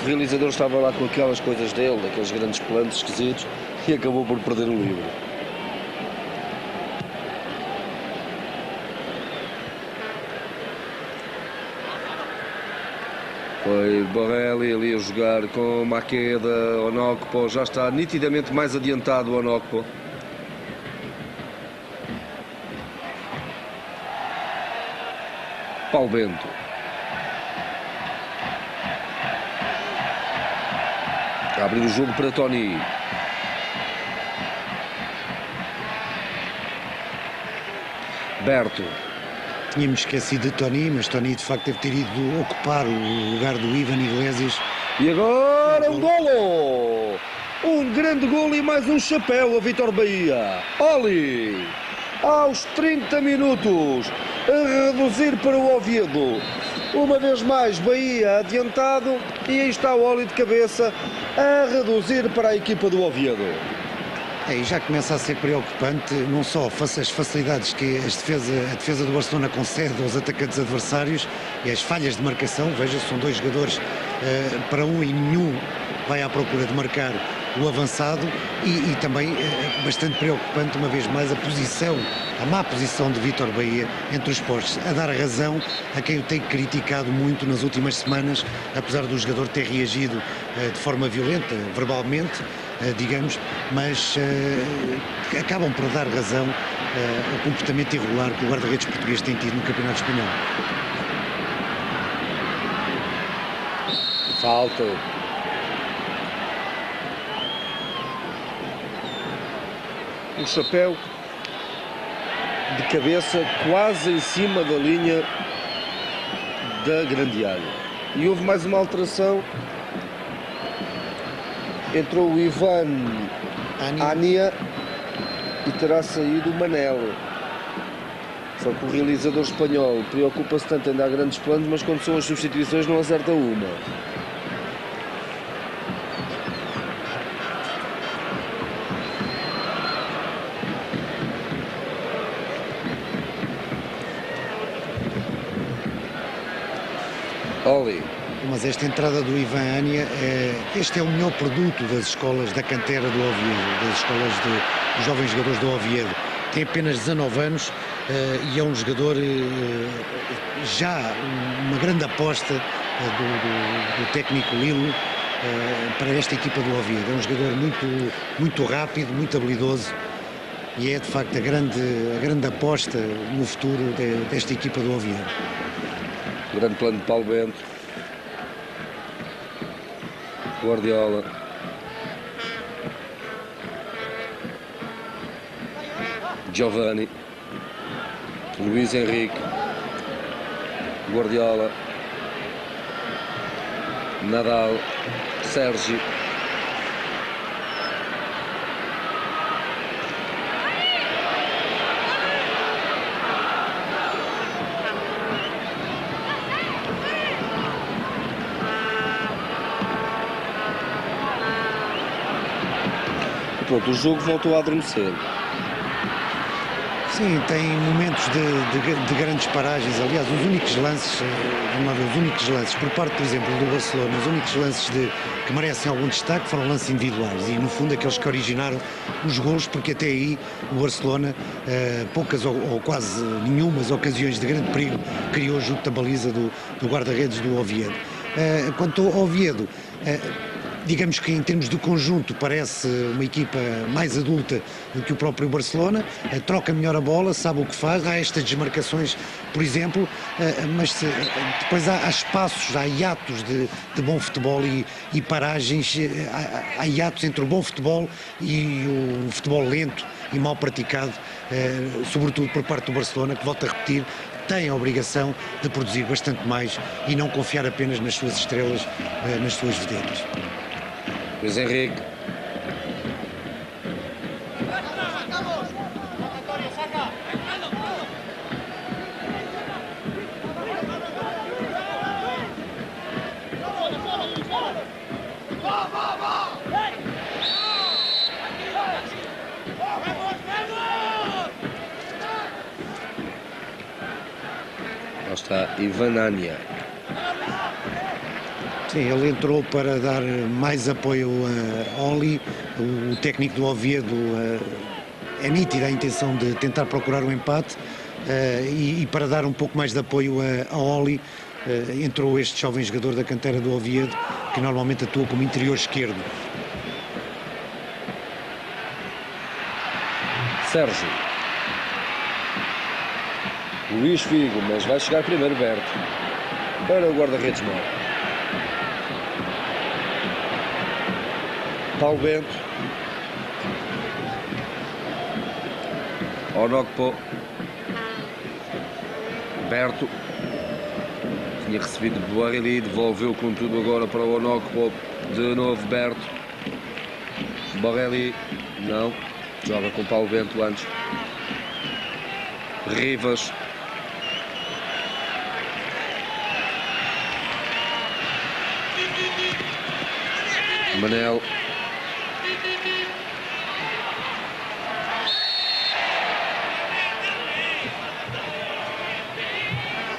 Speaker 4: realizador estava lá com aquelas coisas dele, daqueles grandes planos esquisitos, e acabou por perder o livro. Foi Borrelli ali a jogar com Maqueda. Onokpo já está nitidamente mais adiantado. Onokpo. Paulo Bento. A abrir o jogo para Tony. Berto.
Speaker 2: Tínhamos esquecido de Tony, mas Tony de facto deve ter ido ocupar o lugar do Ivan Iglesias.
Speaker 4: E agora um golo! Um grande golo e mais um chapéu a Vítor Bahia. Oli! Aos 30 minutos, a reduzir para o Oviedo. Uma vez mais, Bahia adiantado e aí está o Oli de cabeça a reduzir para a equipa do Oviedo.
Speaker 2: E já começa a ser preocupante, não só as facilidades que a defesa do Barcelona concede aos atacantes adversários e as falhas de marcação. Veja, são dois jogadores para um e nenhum vai à procura de marcar o avançado e também bastante preocupante, uma vez mais, a má posição de Vítor Bahia entre os postos, a dar razão a quem o tem criticado muito nas últimas semanas, apesar do jogador ter reagido de forma violenta, verbalmente, digamos, mas acabam por dar razão ao comportamento irregular que o guarda-redes português tem tido no Campeonato Espanhol.
Speaker 4: Falta. Um chapéu de cabeça quase em cima da linha da grande área. E houve mais uma alteração. Entrou o Ivan Ania e terá saído o Manel. Só que o realizador espanhol preocupa-se tanto em dar grandes planos, mas quando são as substituições não acerta uma. Oli.
Speaker 2: Mas esta entrada do Ivan Ania, este é o melhor produto das escolas da cantera do Oviedo, das escolas dos jovens jogadores do Oviedo. Tem apenas 19 anos e é um jogador já uma grande aposta do técnico Lilo para esta equipa do Oviedo. É um jogador muito rápido, muito habilidoso e é de facto a grande aposta no futuro desta equipa do Oviedo.
Speaker 4: Grande plano de Paulo Bento. Guardiola. Giovanni. Luís Henrique. Guardiola. Nadal. Sérgio. Pronto, o jogo voltou a adormecer.
Speaker 2: Sim, tem momentos de grandes paragens. Aliás, os únicos lances, por parte, por exemplo, do Barcelona, os únicos lances que merecem algum destaque foram lances individuais e, no fundo, aqueles que originaram os golos, porque até aí o Barcelona, poucas ou quase nenhumas ocasiões de grande perigo criou junto da baliza do guarda-redes do Oviedo. Quanto ao Oviedo, digamos que em termos de conjunto parece uma equipa mais adulta do que o próprio Barcelona, troca melhor a bola, sabe o que faz, há estas desmarcações, por exemplo, mas depois há espaços, há hiatos de bom futebol e paragens, há hiatos entre o bom futebol e o futebol lento e mal praticado, sobretudo por parte do Barcelona, que, volto a repetir, tem a obrigação de produzir bastante mais e não confiar apenas nas suas estrelas, nas suas vedetas.
Speaker 4: Luís Henrique. Está Ivânnia.
Speaker 2: Sim, ele entrou para dar mais apoio a Oli. O técnico do Oviedo é nítida a intenção de tentar procurar o empate e para dar um pouco mais de apoio a Oli entrou este jovem jogador da cantera do Oviedo, que normalmente atua como interior esquerdo.
Speaker 4: Sérgio. Luís Figo, mas vai chegar primeiro Berto para o guarda-redes mau. Paulo Bento. Onokpo. Berto. Tinha recebido Borrelli, devolveu com tudo agora para o Onokpo. De novo Berto. Borrelli, não. Joga com Paulo Bento antes. Rivas. Manel.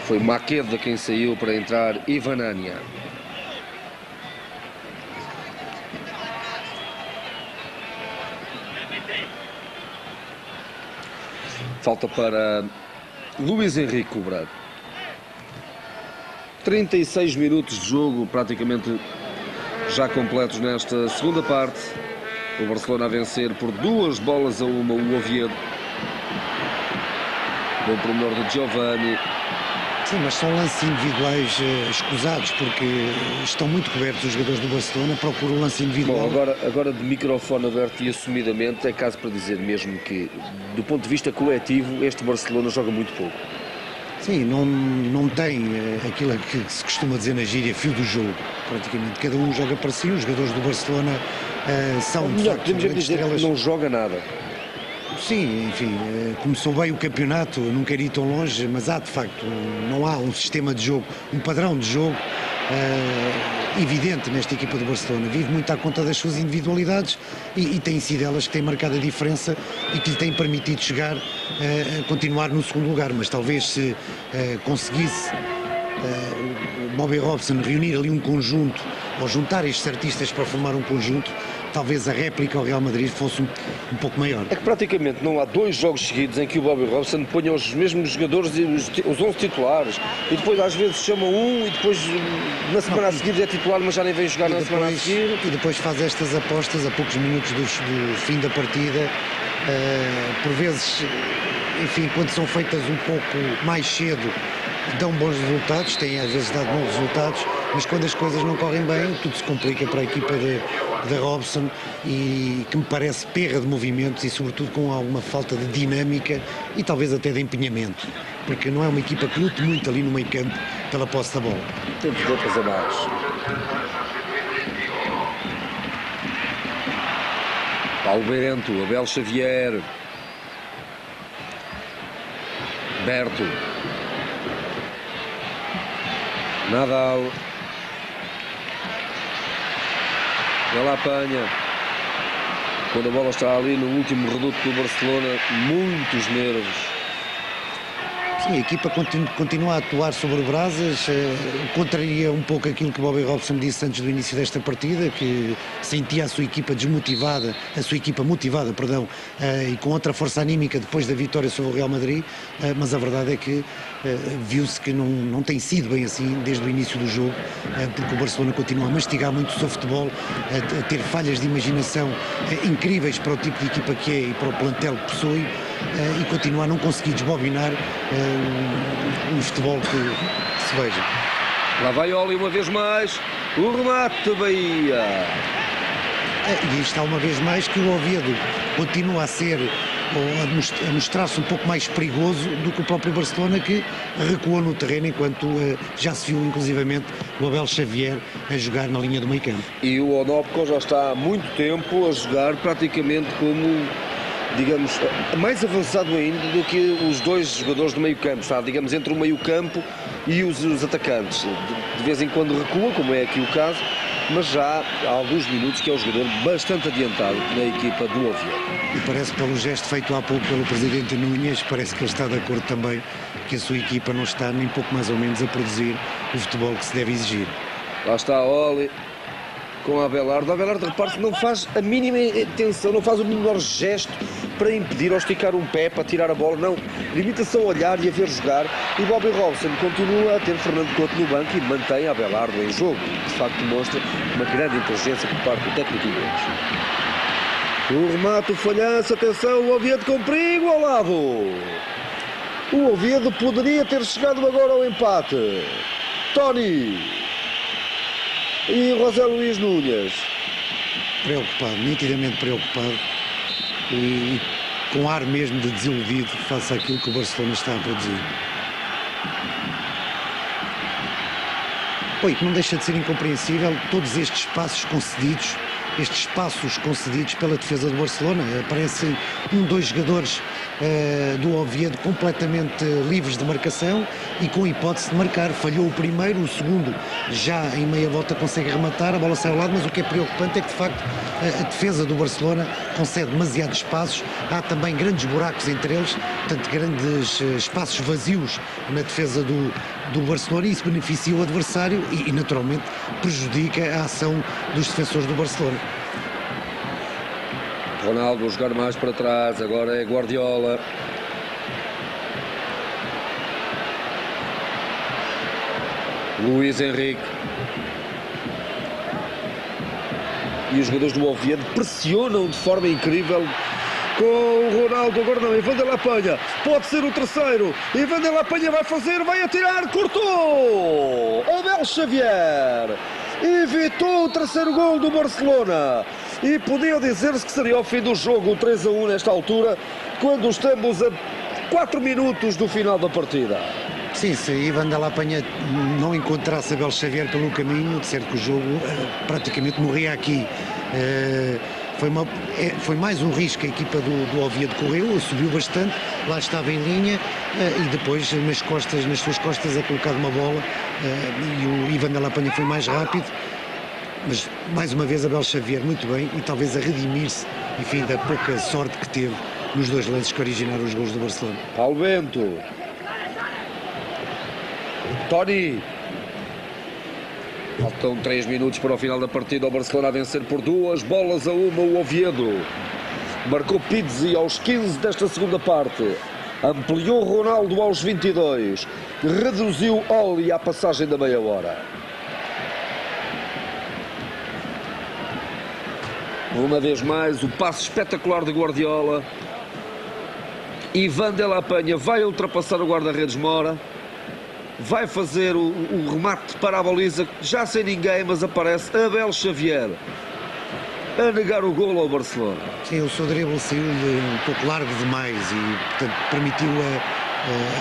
Speaker 4: Foi Maqueda quem saiu para entrar Ivânnia. Falta para Luís Henrique cobrar. 36 minutos de jogo, praticamente já completos nesta segunda parte. O Barcelona a vencer por 2-1 o Oviedo. Bom pormenor de Giovanni.
Speaker 2: Sim, mas são lances individuais escusados, porque estão muito cobertos os jogadores do Barcelona, procuram o lance individual.
Speaker 4: Bom, agora de microfone aberto e assumidamente, é caso para dizer mesmo que, do ponto de vista coletivo, este Barcelona joga muito pouco.
Speaker 2: Sim, não tem aquilo que se costuma dizer na gíria, fio do jogo, praticamente. Cada um joga para si, os jogadores do Barcelona são, de
Speaker 4: Melhor,
Speaker 2: facto,
Speaker 4: podemos
Speaker 2: grandes
Speaker 4: dizer
Speaker 2: estrelas.
Speaker 4: que não joga nada.
Speaker 2: Sim, enfim, começou bem o campeonato, não quero ir tão longe, mas há, de facto, não há um sistema de jogo, um padrão de jogo evidente nesta equipa do Barcelona. Vive muito à conta das suas individualidades e tem sido elas que têm marcado a diferença e que lhe têm permitido chegar a continuar no segundo lugar. Mas talvez se conseguisse o Bobby Robson reunir ali um conjunto, ou juntar estes artistas para formar um conjunto, talvez a réplica ao Real Madrid fosse um pouco maior.
Speaker 4: É que praticamente não há 2 jogos seguidos em que o Bobby Robson ponha os mesmos jogadores e os 11 titulares, e depois às vezes chama um e depois na semana a seguir é titular, mas já nem vem jogar na semana a seguir.
Speaker 2: E depois faz estas apostas a poucos minutos do fim da partida, por vezes, enfim, quando são feitas um pouco mais cedo, dão bons resultados, têm às vezes dado bons resultados, mas quando as coisas não correm bem, tudo se complica para a equipa de Robson, e que me parece perra de movimentos e sobretudo com alguma falta de dinâmica e talvez até de empenhamento, porque não é uma equipa que lute muito ali no meio campo pela posse da bola.
Speaker 4: Tem de roupas abaixo. Paulo Bento, Abel Xavier. Berto. Nadal. Ela apanha. Quando a bola está ali no último reduto do Barcelona, muitos nervos.
Speaker 2: Sim, a equipa continua a atuar sobre brasas, contraria um pouco aquilo que Bobby Robson disse antes do início desta partida, que sentia a sua equipa desmotivada, a sua equipa motivada, perdão, e com outra força anímica depois da vitória sobre o Real Madrid, mas a verdade é que viu-se que não tem sido bem assim desde o início do jogo, porque o Barcelona continua a mastigar muito o seu futebol, a ter falhas de imaginação incríveis para o tipo de equipa que é e para o plantel que possui, e continua a não conseguir desbobinar um futebol que se veja.
Speaker 4: Lá vai Oli uma vez mais, o remate da Bahia.
Speaker 2: E está uma vez mais que o Oviedo continua a ser, ou a mostrar-se um pouco mais perigoso do que o próprio Barcelona, que recuou no terreno, enquanto já se viu inclusivamente o Abel Xavier a jogar na linha do meio campo.
Speaker 4: E o Onokpo já está há muito tempo a jogar praticamente como, digamos, mais avançado ainda do que os dois jogadores do meio campo, está, digamos, entre o meio campo e os atacantes. De vez em quando recua, como é aqui o caso, mas já há alguns minutos que é um jogador bastante adiantado na equipa do Oviedo.
Speaker 2: E parece, pelo gesto feito há pouco pelo presidente Núñez, parece que ele está de acordo também que a sua equipa não está nem pouco mais ou menos a produzir o futebol que se deve exigir.
Speaker 4: Lá está a Oli com a Abelardo. A Abelardo, repare que não faz a mínima intenção, não faz o menor gesto para impedir ou esticar um pé para tirar a bola, não. Limita-se a olhar e a ver jogar. E Bobby Robson continua a ter Fernando Couto no banco e mantém a Abelardo em jogo. De facto, demonstra uma grande inteligência por parte do técnico inglês. O remate, o falhanço, atenção, o Oviedo com perigo ao lado. O Oviedo poderia ter chegado agora ao empate. Tony e José Luís Núñez.
Speaker 2: Preocupado, nitidamente preocupado e com ar mesmo de desiludido face àquilo que o Barcelona está a produzir. Oi, que não deixa de ser incompreensível todos estes espaços concedidos pela defesa do Barcelona. Aparecem dois jogadores do Oviedo completamente livres de marcação e com hipótese de marcar. Falhou o primeiro, o segundo já em meia volta consegue rematar, a bola sai ao lado, mas o que é preocupante é que de facto a defesa do Barcelona concede demasiados espaços, há também grandes buracos entre eles, portanto grandes espaços vazios na defesa do Barcelona, e isso beneficia o adversário e naturalmente prejudica a ação dos defensores do Barcelona.
Speaker 4: Ronaldo a jogar mais para trás, agora é Guardiola. Luís Henrique. E os jogadores do Oviedo pressionam de forma incrível com o Ronaldo. Agora não, Ivan de la Penha pode ser o terceiro. Ivan de la Penha vai fazer, vai atirar, cortou! Abel Xavier evitou o terceiro gol do Barcelona. E podia dizer-se que seria o fim do jogo, 3-1 nesta altura, quando estamos a 4 minutos do final da partida.
Speaker 2: Sim, se Ivan de la Penha não encontrasse Abel Xavier pelo caminho, de certo que o jogo praticamente morria aqui. Foi mais um risco que a equipa do Oviedo correu, subiu bastante, lá estava em linha e depois nas suas costas é colocado uma bola e o Ivan de la Penha foi mais rápido. Mas, mais uma vez, Abel Xavier muito bem e talvez a redimir-se, enfim, da pouca sorte que teve nos dois lances que originaram os gols do Barcelona.
Speaker 4: Paulo Bento. Tony. Faltam 3 minutos para o final da partida. O Barcelona a vencer por 2-1 o Oviedo. Marcou Pizzi aos 15 desta segunda parte. Ampliou Ronaldo aos 22. Reduziu Oli à passagem da meia hora. Uma vez mais, o passe espetacular de Guardiola. Ivan de la Penha vai ultrapassar o guarda-redes Mora. Vai fazer o remate para a baliza, já sem ninguém, mas aparece Abel Xavier a negar o golo ao Barcelona.
Speaker 2: Sim, o seu drible saiu-lhe um pouco largo demais e, portanto, permitiu a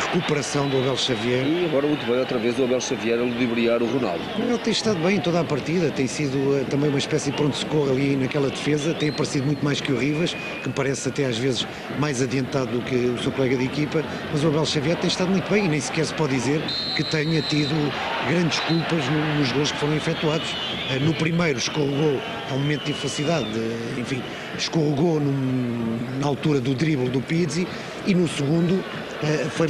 Speaker 2: recuperação do Abel Xavier.
Speaker 4: E agora muito bem, outra vez o Abel Xavier a ludibriar o Ronaldo.
Speaker 2: Ele tem estado bem em toda a partida, tem sido também uma espécie de pronto-socorro ali naquela defesa, tem aparecido muito mais que o Rivas, que parece até às vezes mais adiantado do que o seu colega de equipa, mas o Abel Xavier tem estado muito bem e nem sequer se pode dizer que tenha tido grandes culpas nos gols que foram efetuados. No primeiro escorregou a um momento de infelicidade, enfim, escorregou na altura do drible do Pizzi, e no segundo foi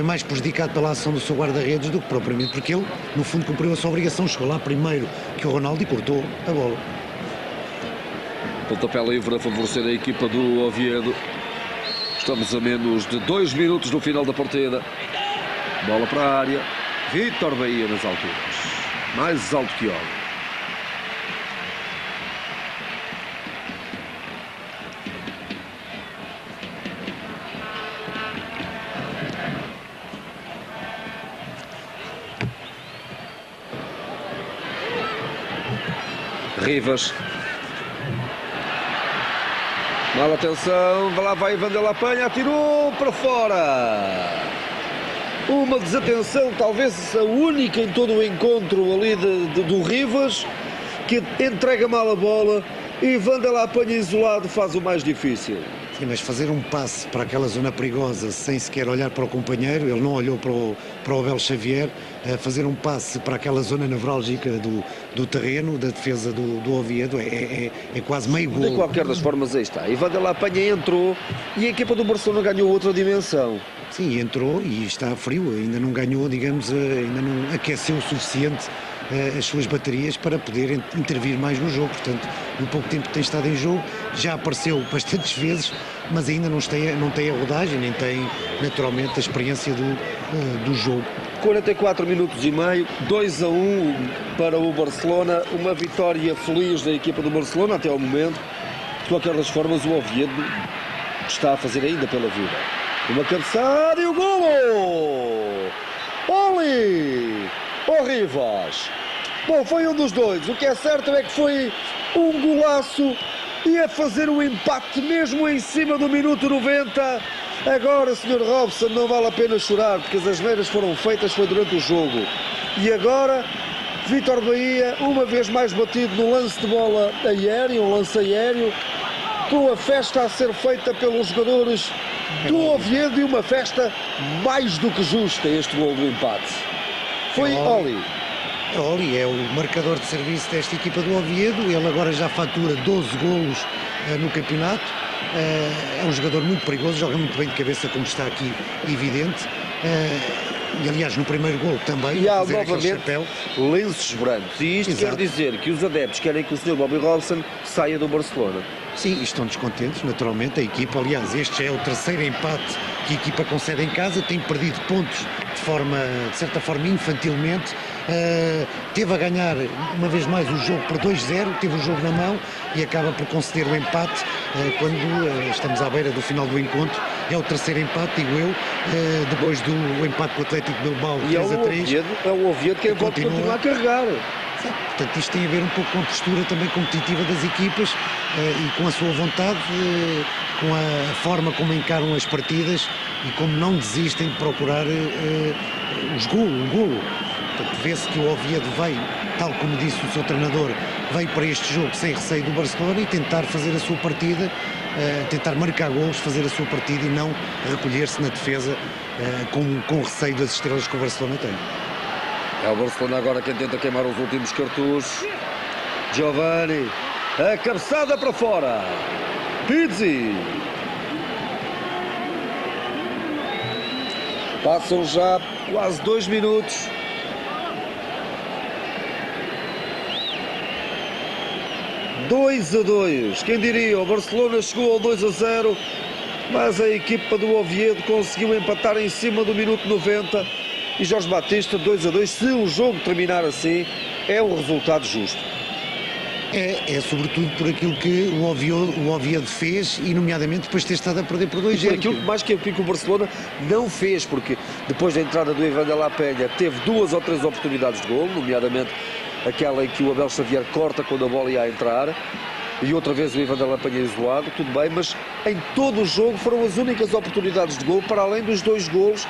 Speaker 2: mais prejudicado pela ação do seu guarda-redes do que propriamente porque ele, no fundo, cumpriu a sua obrigação, chegou lá primeiro que o Ronaldo e cortou a bola.
Speaker 4: Pontapé livre a favorecer a equipa do Oviedo. Estamos a menos de 2 minutos do final da partida. Bola para a área. Vítor Bahia nas alturas. Mais alto que Oli. Rivas. Mal atenção, lá vai Ivan de la Penha, atirou para fora. Uma desatenção, talvez a única em todo o encontro ali do Rivas, que entrega mal a bola
Speaker 1: E Vanderlei apanha isolado, faz o mais difícil.
Speaker 2: Sim, mas fazer um passe para aquela zona perigosa sem sequer olhar para o companheiro, ele não olhou para o Abel Xavier, fazer um passe para aquela zona nevrálgica do terreno, da defesa do Oviedo, é quase meio gol.
Speaker 1: De qualquer das formas, aí está. E Vanderlei apanha, entrou, e a equipa do Barcelona ganhou outra dimensão.
Speaker 2: Sim, entrou e está frio, ainda não ganhou, digamos, ainda não aqueceu o suficiente as suas baterias para poder intervir mais no jogo. Portanto, no pouco tempo que tem estado em jogo, já apareceu bastantes vezes, mas ainda não tem a rodagem, nem tem naturalmente a experiência do jogo.
Speaker 1: 44 minutos e meio, 2-1 para o Barcelona, uma vitória feliz da equipa do Barcelona até ao momento. De qualquer das formas, o Oviedo está a fazer ainda pela vida. Uma cabeçada e o golo! Oli! Oh, Rivas! Bom, foi um dos dois. O que é certo é que foi um golaço e a fazer o empate mesmo em cima do minuto 90. Agora, Sr. Robson, não vale a pena chorar, porque as asneiras foram feitas, foi durante o jogo. E agora, Vítor Bahia, uma vez mais batido no lance de bola aéreo, um lance aéreo, com a festa a ser feita pelos jogadores do Oviedo e uma festa mais do que justa, este gol do empate. Foi Oli.
Speaker 2: Oli é o marcador de serviço desta equipa do Oviedo, ele agora já fatura 12 golos no campeonato, é um jogador muito perigoso, joga muito bem de cabeça, como está aqui evidente, e aliás no primeiro golo também.
Speaker 1: E há novamente lenços brancos, e isto quer dizer que os adeptos querem que o Sr. Bobby Robson saia do Barcelona.
Speaker 2: Sim, estão descontentes, naturalmente, a equipa, aliás, este é o terceiro empate que a equipa concede em casa, tem perdido pontos de certa forma, infantilmente, teve a ganhar, uma vez mais, o jogo por 2-0, teve o jogo na mão e acaba por conceder o empate, quando estamos à beira do final do encontro, é o terceiro empate, digo eu, depois do empate com o Atlético Bilbao 3-3.
Speaker 1: É o Oviedo que pode continuar a carregar.
Speaker 2: Portanto, isto tem a ver um pouco com a postura também competitiva das equipas e com a sua vontade, com a forma como encaram as partidas e como não desistem de procurar o golo. Portanto, vê-se que o Oviedo veio, tal como disse o seu treinador, veio para este jogo sem receio do Barcelona e tentar fazer a sua partida, tentar marcar golos, fazer a sua partida e não recolher-se na defesa com receio das estrelas que o Barcelona tem.
Speaker 1: É o Barcelona agora quem tenta queimar os últimos cartuchos. Giovanni, a cabeçada para fora. Pizzi. Passam já quase 2 minutos. Dois a 2. Quem diria? O Barcelona chegou ao 2-0, mas a equipa do Oviedo conseguiu empatar em cima do minuto 90. E Jorge Batista, 2-2, se o jogo terminar assim, é um resultado justo.
Speaker 2: É sobretudo por aquilo que o Oviedo fez e nomeadamente depois de ter estado a perder por 2-0.
Speaker 1: Mais que aquilo que o Barcelona não fez, porque depois da entrada do Ivan de la Penha teve 2 ou 3 oportunidades de golo, nomeadamente aquela em que o Abel Xavier corta quando a bola ia a entrar, e outra vez o Ivan de la Penha isolado, tudo bem, mas em todo o jogo foram as únicas oportunidades de golo, para além dos 2 golos,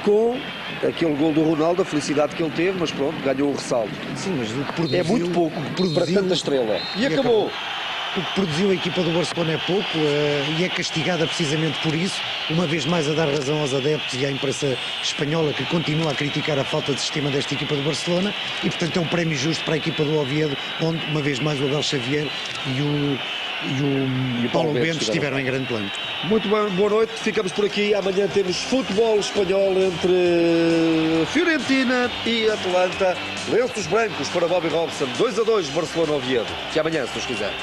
Speaker 1: com aquele gol do Ronaldo, a felicidade que ele teve, mas pronto, ganhou o ressalto.
Speaker 2: Sim, mas o que produziu,
Speaker 1: é muito pouco para tanta estrela. E acabou.
Speaker 2: O que produziu a equipa do Barcelona é pouco e é castigada precisamente por isso, uma vez mais a dar razão aos adeptos e à imprensa espanhola, que continua a criticar a falta de sistema desta equipa do Barcelona, e portanto é um prémio justo para a equipa do Oviedo, onde uma vez mais o Abel Xavier e o Paulo Bento estiveram em grande plano.
Speaker 1: Muito bem, boa noite, ficamos por aqui. Amanhã temos futebol espanhol entre Fiorentina e Atlanta. Lenços brancos para Bobby Robson, 2-2 Barcelona-Oviedo. Até amanhã, se Deus quiser.